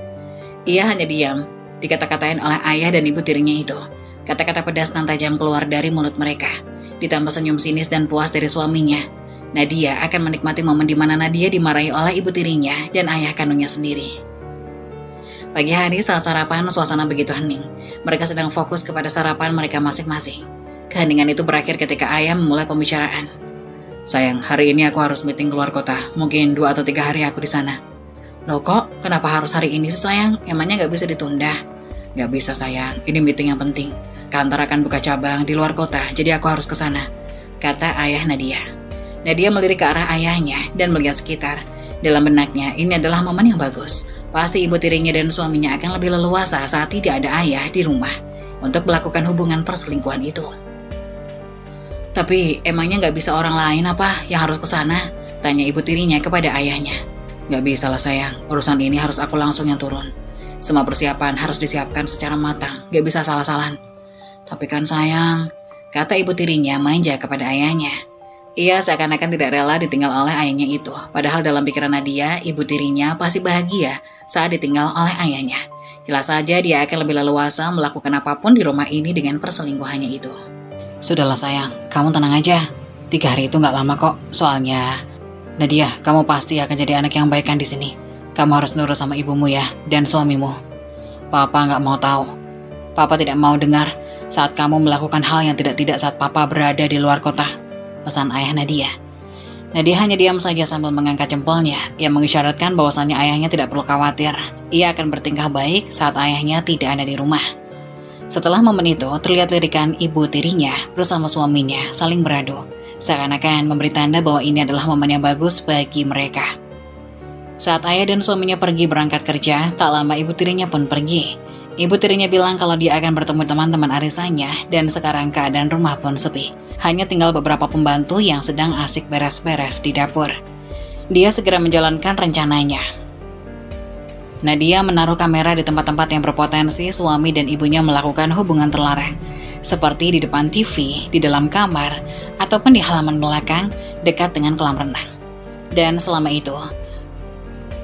Ia hanya diam, dikata-katain oleh ayah dan ibu tirinya itu. Kata-kata pedas dan tajam keluar dari mulut mereka. Ditambah senyum sinis dan puas dari suaminya. Nadia akan menikmati momen di mana Nadia dimarahi oleh ibu tirinya dan ayah kandungnya sendiri. Pagi hari saat sarapan, suasana begitu hening. Mereka sedang fokus kepada sarapan mereka masing-masing. Keheningan itu berakhir ketika ayah memulai pembicaraan. Sayang, hari ini aku harus meeting keluar kota. Mungkin 2 atau 3 hari aku di sana. Loh kok, kenapa harus hari ini sih sayang? Emangnya gak bisa ditunda? Gak bisa sayang, ini meeting yang penting. Kantor akan buka cabang di luar kota, jadi aku harus ke sana, kata ayah Nadia. Nadia melirik ke arah ayahnya dan melihat sekitar. Dalam benaknya, ini adalah momen yang bagus. Pasti ibu tirinya dan suaminya akan lebih leluasa saat tidak ada ayah di rumah untuk melakukan hubungan perselingkuhan itu. Tapi emangnya gak bisa orang lain apa yang harus ke sana? Tanya ibu tirinya kepada ayahnya. Gak bisa lah sayang, urusan ini harus aku langsung yang turun. Semua persiapan harus disiapkan secara matang, gak bisa salah-salahan. Tapi kan sayang, kata ibu tirinya manja kepada ayahnya. Ia seakan-akan tidak rela ditinggal oleh ayahnya itu. Padahal dalam pikiran Nadia, ibu tirinya pasti bahagia saat ditinggal oleh ayahnya. Jelas saja dia akan lebih leluasa melakukan apapun di rumah ini dengan perselingkuhannya itu. Sudahlah sayang, kamu tenang aja. 3 hari itu gak lama kok. Soalnya, Nadia, kamu pasti akan jadi anak yang baik kan di sini. Kamu harus nurut sama ibumu ya, dan suamimu. Papa gak mau tahu. Papa tidak mau dengar saat kamu melakukan hal yang tidak-tidak saat Papa berada di luar kota. Pesan ayah Nadia. Nadia hanya diam saja sambil mengangkat jempolnya. Ia mengisyaratkan bahwasannya ayahnya tidak perlu khawatir. Ia akan bertingkah baik saat ayahnya tidak ada di rumah. Setelah momen itu, terlihat lirikan ibu tirinya bersama suaminya saling beradu. Seakan-akan memberi tanda bahwa ini adalah momen yang bagus bagi mereka. Saat ayah dan suaminya pergi berangkat kerja, tak lama ibu tirinya pun pergi. Ibu tirinya bilang kalau dia akan bertemu teman-teman arisannya dan sekarang keadaan rumah pun sepi. Hanya tinggal beberapa pembantu yang sedang asik beres-beres di dapur. Dia segera menjalankan rencananya. Nadia menaruh kamera di tempat-tempat yang berpotensi suami dan ibunya melakukan hubungan terlarang. Seperti di depan TV, di dalam kamar, ataupun di halaman belakang dekat dengan kolam renang. Dan selama itu,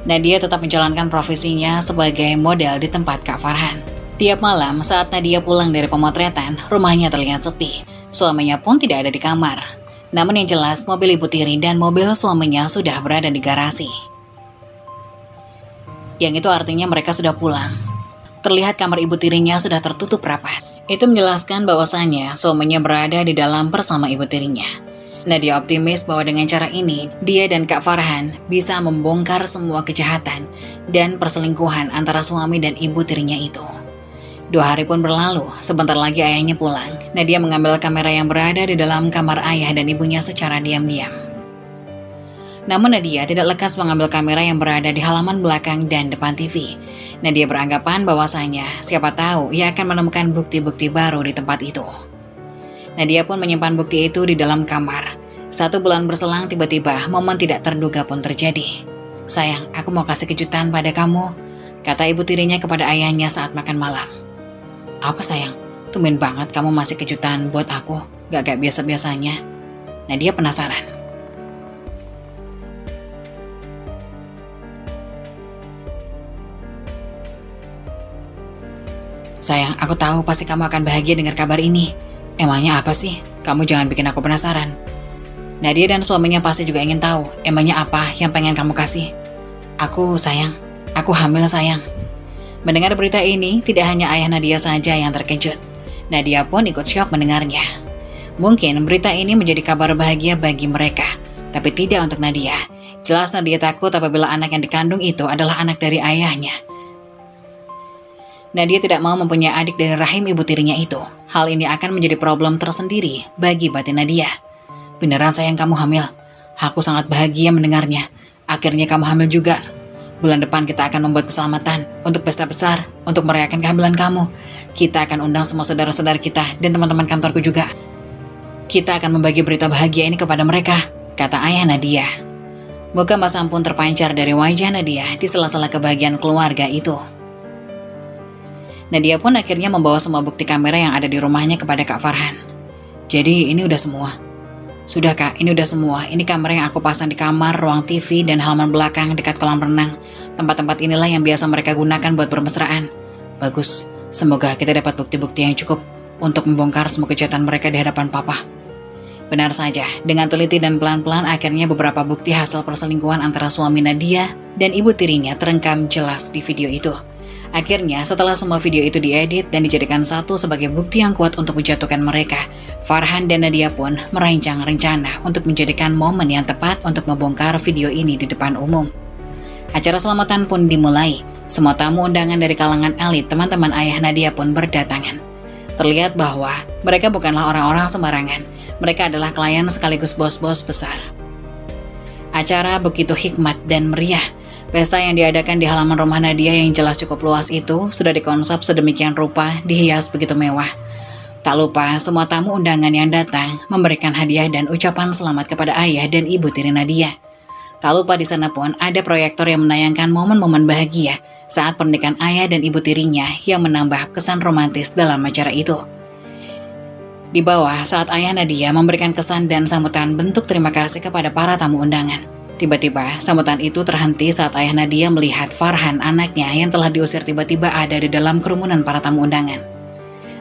Nadia tetap menjalankan profesinya sebagai model di tempat Kak Farhan. Tiap malam saat Nadia pulang dari pemotretan, rumahnya terlihat sepi. Suaminya pun tidak ada di kamar. Namun yang jelas, mobil ibu tiri dan mobil suaminya sudah berada di garasi. Yang itu artinya mereka sudah pulang. Terlihat kamar ibu tirinya sudah tertutup rapat. Itu menjelaskan bahwasannya suaminya berada di dalam bersama ibu tirinya. Nadia optimis bahwa dengan cara ini, dia dan Kak Farhan bisa membongkar semua kejahatan dan perselingkuhan antara suami dan ibu tirinya itu. 2 hari pun berlalu, sebentar lagi ayahnya pulang. Nadia mengambil kamera yang berada di dalam kamar ayah dan ibunya secara diam-diam. Namun Nadia tidak lekas mengambil kamera yang berada di halaman belakang dan depan TV. Nadia beranggapan bahwasanya siapa tahu ia akan menemukan bukti-bukti baru di tempat itu. Nadia pun menyimpan bukti itu di dalam kamar. 1 bulan berselang tiba-tiba momen tidak terduga pun terjadi. Sayang, aku mau kasih kejutan pada kamu, kata ibu tirinya kepada ayahnya saat makan malam. Apa sayang? Tumben banget kamu masih kejutan buat aku, gak kayak biasa-biasanya. Nadia penasaran. Sayang, aku tahu pasti kamu akan bahagia dengar kabar ini. Emangnya apa sih? Kamu jangan bikin aku penasaran. Nadia dan suaminya pasti juga ingin tahu, emangnya apa yang pengen kamu kasih? Aku sayang, aku hamil sayang. Mendengar berita ini, tidak hanya ayah Nadia saja yang terkejut. Nadia pun ikut syok mendengarnya. Mungkin berita ini menjadi kabar bahagia bagi mereka, tapi tidak untuk Nadia. Jelas Nadia takut apabila anak yang dikandung itu adalah anak dari ayahnya. Nadia tidak mau mempunyai adik dari rahim ibu tirinya itu. Hal ini akan menjadi problem tersendiri bagi batin Nadia. Beneran sayang kamu hamil? Aku sangat bahagia mendengarnya. Akhirnya kamu hamil juga. Bulan depan kita akan membuat keselamatan untuk pesta besar, untuk merayakan kehamilan kamu. Kita akan undang semua saudara-saudara kita dan teman-teman kantorku juga. Kita akan membagi berita bahagia ini kepada mereka, kata ayah Nadia. Muka masam pun terpancar dari wajah Nadia di sela-sela kebahagiaan keluarga itu. Nadia pun akhirnya membawa semua bukti kamera yang ada di rumahnya kepada Kak Farhan. Jadi ini udah semua. Sudah Kak, ini udah semua. Ini kamera yang aku pasang di kamar, ruang TV, dan halaman belakang dekat kolam renang. Tempat-tempat inilah yang biasa mereka gunakan buat bermesraan. Bagus, semoga kita dapat bukti-bukti yang cukup untuk membongkar semua kejahatan mereka di hadapan Papa. Benar saja, dengan teliti dan pelan-pelan akhirnya beberapa bukti hasil perselingkuhan antara suami Nadia dan ibu tirinya terekam jelas di video itu. Akhirnya, setelah semua video itu diedit dan dijadikan satu sebagai bukti yang kuat untuk menjatuhkan mereka, Farhan dan Nadia pun merancang rencana untuk menjadikan momen yang tepat untuk membongkar video ini di depan umum. Acara selamatan pun dimulai. Semua tamu undangan dari kalangan elit teman-teman ayah Nadia pun berdatangan. Terlihat bahwa mereka bukanlah orang-orang sembarangan. Mereka adalah klien sekaligus bos-bos besar. Acara begitu hikmat dan meriah. Pesta yang diadakan di halaman rumah Nadia yang jelas cukup luas itu sudah dikonsep sedemikian rupa, dihias begitu mewah. Tak lupa, semua tamu undangan yang datang memberikan hadiah dan ucapan selamat kepada ayah dan ibu tiri Nadia. Tak lupa di sana pun ada proyektor yang menayangkan momen-momen bahagia saat pernikahan ayah dan ibu tirinya yang menambah kesan romantis dalam acara itu. Di bawah, saat ayah Nadia memberikan kesan dan sambutan bentuk terima kasih kepada para tamu undangan. Tiba-tiba, sambutan itu terhenti saat ayah Nadia melihat Farhan, anaknya yang telah diusir tiba-tiba ada di dalam kerumunan para tamu undangan.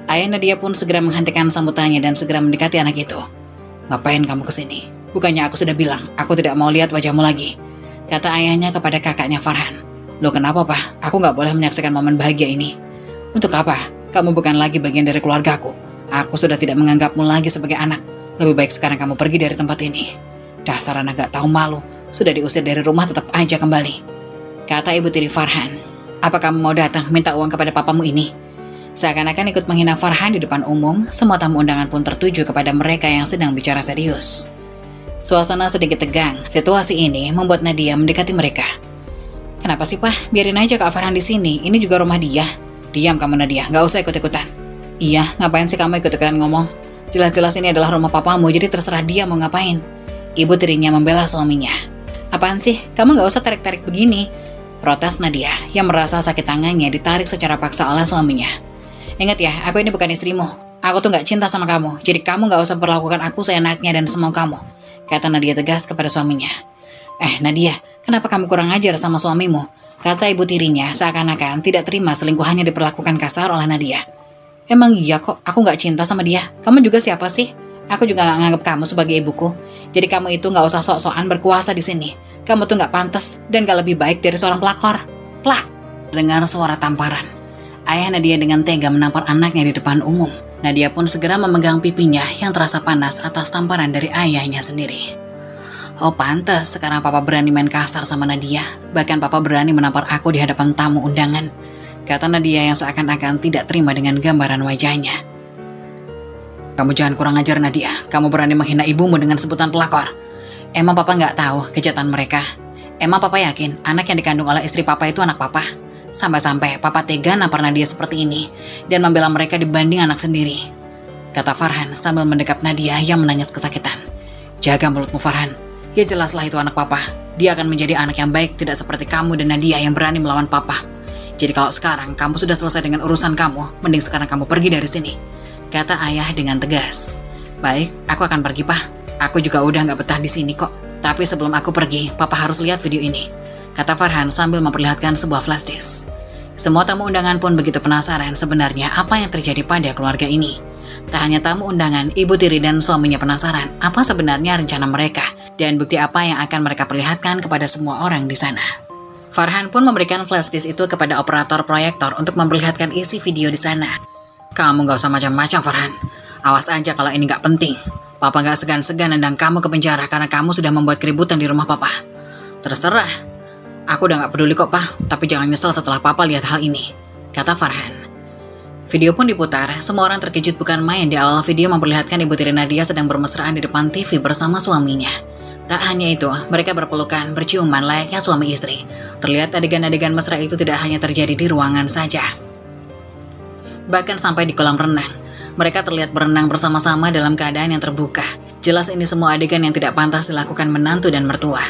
Ayah Nadia pun segera menghentikan sambutannya dan segera mendekati anak itu. "Ngapain kamu kesini? Bukannya aku sudah bilang, aku tidak mau lihat wajahmu lagi," kata ayahnya kepada kakaknya Farhan. "Loh kenapa, Pak? Aku nggak boleh menyaksikan momen bahagia ini." "Untuk apa? Kamu bukan lagi bagian dari keluargaku. Aku sudah tidak menganggapmu lagi sebagai anak. Lebih baik sekarang kamu pergi dari tempat ini." "Dasar anak gak tahu malu, sudah diusir dari rumah tetap aja kembali," kata ibu tiri Farhan. "Apa kamu mau datang minta uang kepada papamu ini?" Seakan-akan ikut menghina Farhan di depan umum, semua tamu undangan pun tertuju kepada mereka yang sedang bicara serius. Suasana sedikit tegang. Situasi ini membuat Nadia mendekati mereka. "Kenapa sih, Pak? Biarin aja Kak Farhan di sini. Ini juga rumah dia." "Diam kamu Nadia, gak usah ikut-ikutan." "Iya, ngapain sih kamu ikut-ikutan ngomong? Jelas-jelas ini adalah rumah papamu, jadi terserah dia mau ngapain." Ibu tirinya membela suaminya. "Apaan sih? Kamu gak usah tarik-tarik begini," protes Nadia yang merasa sakit tangannya ditarik secara paksa oleh suaminya. "Ingat ya, aku ini bukan istrimu. Aku tuh gak cinta sama kamu, jadi kamu gak usah perlakukan aku seenaknya dan semau kamu," kata Nadia tegas kepada suaminya. Nadia, kenapa kamu kurang ajar sama suamimu?" kata ibu tirinya seakan-akan tidak terima selingkuhannya diperlakukan kasar oleh Nadia. "Emang iya kok, aku gak cinta sama dia. Kamu juga siapa sih? Aku juga gak nganggap kamu sebagai ibuku. Jadi kamu itu gak usah sok-sokan berkuasa di sini. Kamu tuh gak pantas dan gak lebih baik dari seorang pelakor." Plak! Dengar suara tamparan. Ayah Nadia dengan tega menampar anaknya di depan umum. Nadia pun segera memegang pipinya yang terasa panas atas tamparan dari ayahnya sendiri. "Oh pantas, sekarang papa berani main kasar sama Nadia. Bahkan papa berani menampar aku di hadapan tamu undangan," kata Nadia yang seakan-akan tidak terima dengan gambaran wajahnya. "Kamu jangan kurang ajar Nadia, kamu berani menghina ibumu dengan sebutan pelakor. Emang papa nggak tahu kejahatan mereka? Emang papa yakin anak yang dikandung oleh istri papa itu anak papa? Sampai-sampai papa tega nampar Nadia seperti ini dan membela mereka dibanding anak sendiri," kata Farhan sambil mendekap Nadia yang menangis kesakitan. "Jaga mulutmu Farhan, ya jelaslah itu anak papa. Dia akan menjadi anak yang baik, tidak seperti kamu dan Nadia yang berani melawan papa. Jadi kalau sekarang kamu sudah selesai dengan urusan kamu, mending sekarang kamu pergi dari sini," kata ayah dengan tegas. "Baik, aku akan pergi, Pak. Aku juga udah gak betah di sini kok. Tapi sebelum aku pergi, Papa harus lihat video ini," kata Farhan sambil memperlihatkan sebuah flash disk. Semua tamu undangan pun begitu penasaran sebenarnya apa yang terjadi pada keluarga ini. Tak hanya tamu undangan, ibu tiri dan suaminya penasaran apa sebenarnya rencana mereka dan bukti apa yang akan mereka perlihatkan kepada semua orang di sana. Farhan pun memberikan flash disk itu kepada operator proyektor untuk memperlihatkan isi video di sana. "Kamu gak usah macam-macam Farhan. Awas aja kalau ini gak penting. Papa gak segan-segan nendang kamu ke penjara karena kamu sudah membuat keributan di rumah Papa." "Terserah. Aku udah gak peduli kok, Pak. Tapi jangan nyesel setelah Papa lihat hal ini," kata Farhan. Video pun diputar. Semua orang terkejut bukan main. Di awal video memperlihatkan ibu tiri Nadia sedang bermesraan di depan TV bersama suaminya. Tak hanya itu, mereka berpelukan, berciuman layaknya suami istri. Terlihat adegan-adegan mesra itu tidak hanya terjadi di ruangan saja. Bahkan sampai di kolam renang, mereka terlihat berenang bersama-sama dalam keadaan yang terbuka. Jelas ini semua adegan yang tidak pantas dilakukan menantu dan mertua.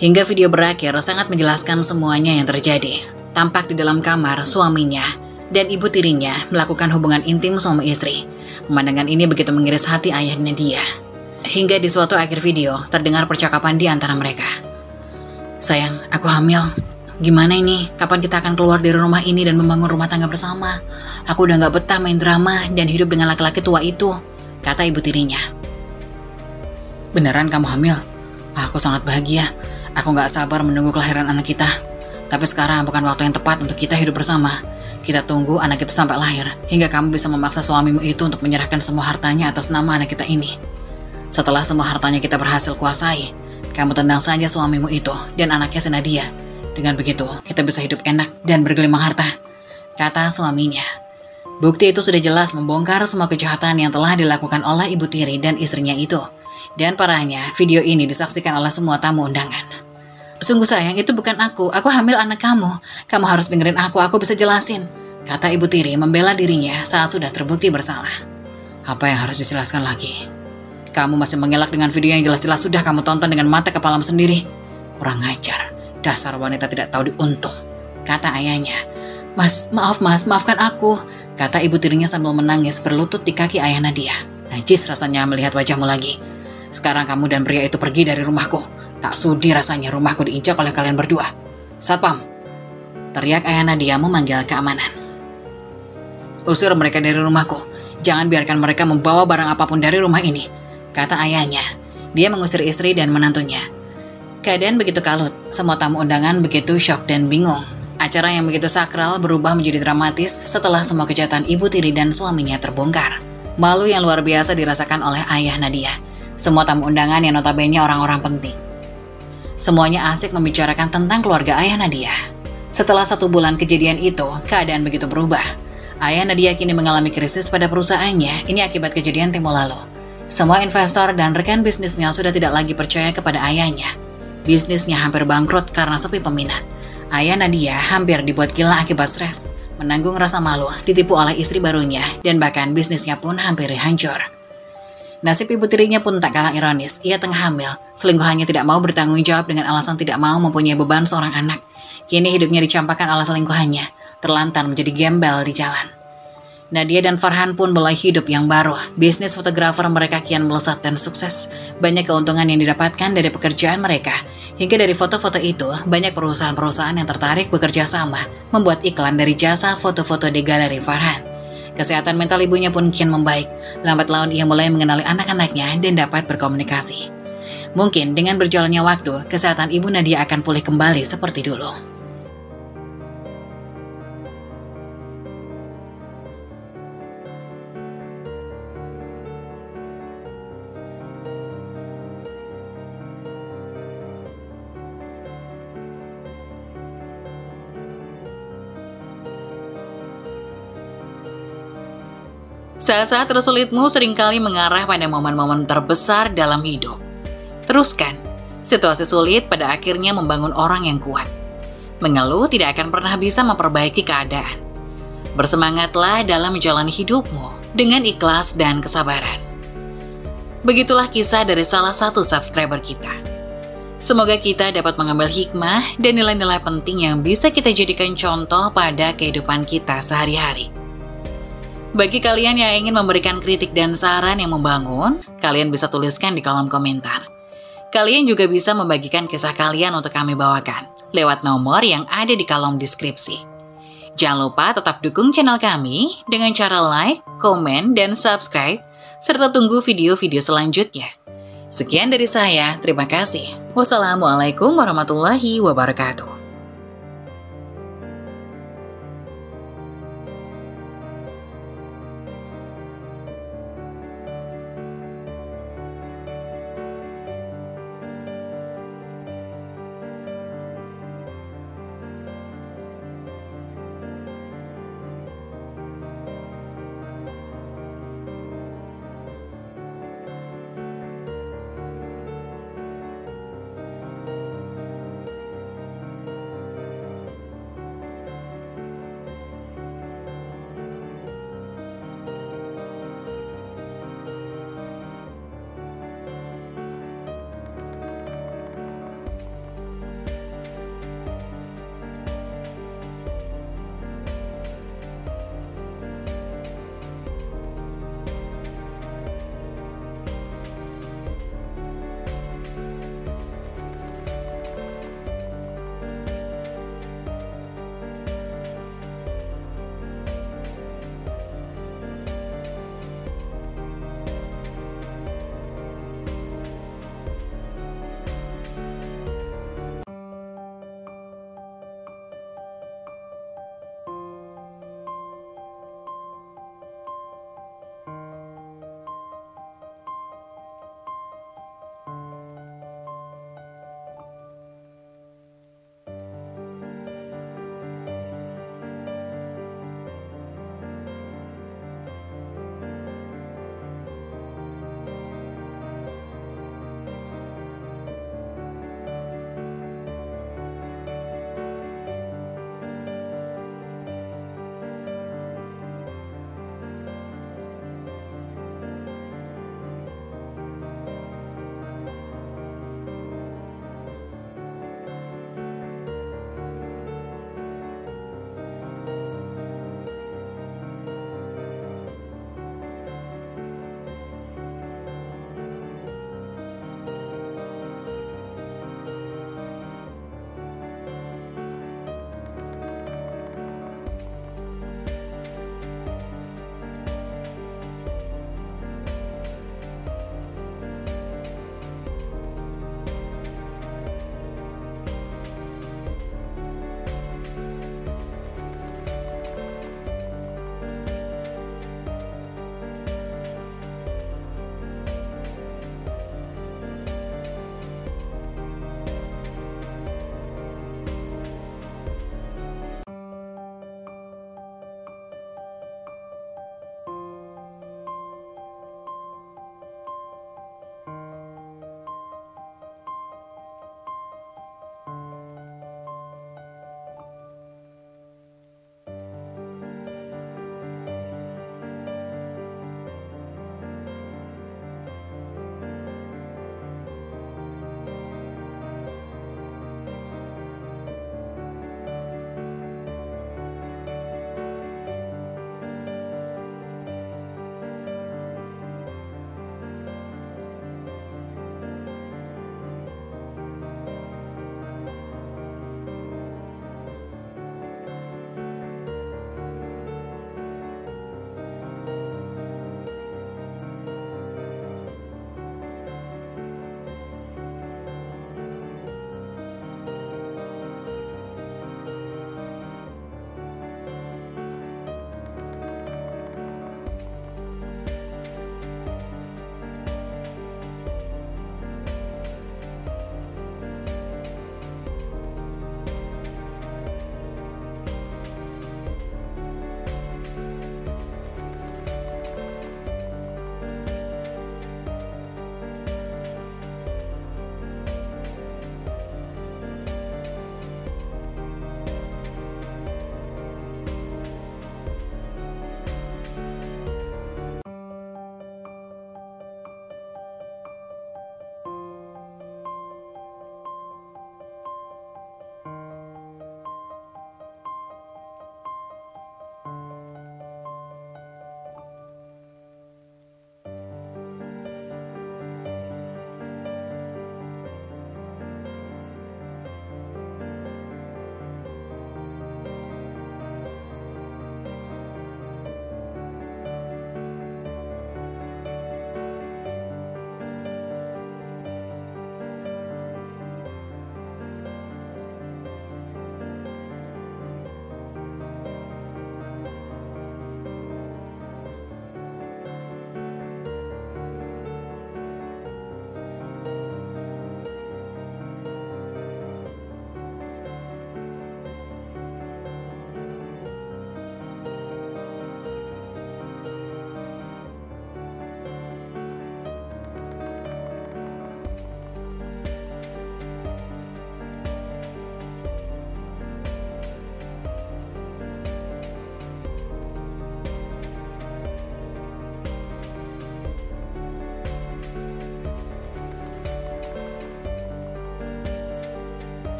Hingga video berakhir sangat menjelaskan semuanya yang terjadi. Tampak di dalam kamar suaminya dan ibu tirinya melakukan hubungan intim suami istri. Pemandangan ini begitu mengiris hati ayah Nadia. Hingga di suatu akhir video, terdengar percakapan di antara mereka. "Sayang, aku hamil. Gimana ini? Kapan kita akan keluar dari rumah ini dan membangun rumah tangga bersama? Aku udah gak betah main drama dan hidup dengan laki-laki tua itu," kata ibu tirinya. "Beneran kamu hamil? Aku sangat bahagia. Aku gak sabar menunggu kelahiran anak kita. Tapi sekarang bukan waktu yang tepat untuk kita hidup bersama. Kita tunggu anak kita sampai lahir, hingga kamu bisa memaksa suamimu itu untuk menyerahkan semua hartanya atas nama anak kita ini. Setelah semua hartanya kita berhasil kuasai, kamu tendang saja suamimu itu dan anaknya si Nadia. Dengan begitu, kita bisa hidup enak dan bergelimang harta," kata suaminya. Bukti itu sudah jelas membongkar semua kejahatan yang telah dilakukan oleh ibu tiri dan istrinya itu. Dan parahnya, video ini disaksikan oleh semua tamu undangan. "Sungguh sayang, itu bukan aku hamil anak kamu. Kamu harus dengerin aku bisa jelasin," kata ibu tiri membela dirinya saat sudah terbukti bersalah. "Apa yang harus dijelaskan lagi? Kamu masih mengelak dengan video yang jelas-jelas sudah kamu tonton dengan mata kepalamu sendiri. Kurang ajar, dasar wanita tidak tahu diuntung," kata ayahnya. Maafkan aku," kata ibu tirinya sambil menangis berlutut di kaki ayah Nadia. "Najis rasanya melihat wajahmu lagi. Sekarang kamu dan pria itu pergi dari rumahku. Tak sudi rasanya rumahku diinjak oleh kalian berdua. Satpam!" teriak ayah Nadia memanggil keamanan. "Usir mereka dari rumahku. Jangan biarkan mereka membawa barang apapun dari rumah ini," kata ayahnya. Dia mengusir istri dan menantunya. Keadaan begitu kalut, semua tamu undangan begitu syok dan bingung. Acara yang begitu sakral berubah menjadi dramatis setelah semua kejahatan ibu tiri dan suaminya terbongkar. Malu yang luar biasa dirasakan oleh ayah Nadia. Semua tamu undangan yang notabene orang-orang penting. Semuanya asik membicarakan tentang keluarga ayah Nadia. Setelah 1 bulan kejadian itu, keadaan begitu berubah. Ayah Nadia kini mengalami krisis pada perusahaannya, ini akibat kejadian tempo lalu. Semua investor dan rekan bisnisnya sudah tidak lagi percaya kepada ayahnya. Bisnisnya hampir bangkrut karena sepi peminat. Ayah Nadia hampir dibuat gila akibat stres, menanggung rasa malu, ditipu oleh istri barunya, dan bahkan bisnisnya pun hampir hancur. Nasib ibu tirinya pun tak kalah ironis. Ia tengah hamil, selingkuhannya tidak mau bertanggung jawab dengan alasan tidak mau mempunyai beban seorang anak. Kini hidupnya dicampakkan oleh selingkuhannya, terlantar menjadi gembel di jalan. Nadia dan Farhan pun mulai hidup yang baru. Bisnis fotografer mereka kian melesat dan sukses. Banyak keuntungan yang didapatkan dari pekerjaan mereka. Hingga dari foto-foto itu, banyak perusahaan-perusahaan yang tertarik bekerja sama, membuat iklan dari jasa foto-foto di galeri Farhan. Kesehatan mental ibunya pun kian membaik. Lambat laun ia mulai mengenali anak-anaknya dan dapat berkomunikasi. Mungkin dengan berjalannya waktu, kesehatan ibu Nadia akan pulih kembali seperti dulu. Saat-saat tersulitmu seringkali mengarah pada momen-momen terbesar dalam hidup. Teruskan, situasi sulit pada akhirnya membangun orang yang kuat. Mengeluh tidak akan pernah bisa memperbaiki keadaan. Bersemangatlah dalam menjalani hidupmu dengan ikhlas dan kesabaran. Begitulah kisah dari salah satu subscriber kita. Semoga kita dapat mengambil hikmah dan nilai-nilai penting yang bisa kita jadikan contoh pada kehidupan kita sehari-hari. Bagi kalian yang ingin memberikan kritik dan saran yang membangun, kalian bisa tuliskan di kolom komentar. Kalian juga bisa membagikan kisah kalian untuk kami bawakan lewat nomor yang ada di kolom deskripsi. Jangan lupa tetap dukung channel kami dengan cara like, komen, dan subscribe, serta tunggu video-video selanjutnya. Sekian dari saya, terima kasih. Wassalamualaikum warahmatullahi wabarakatuh.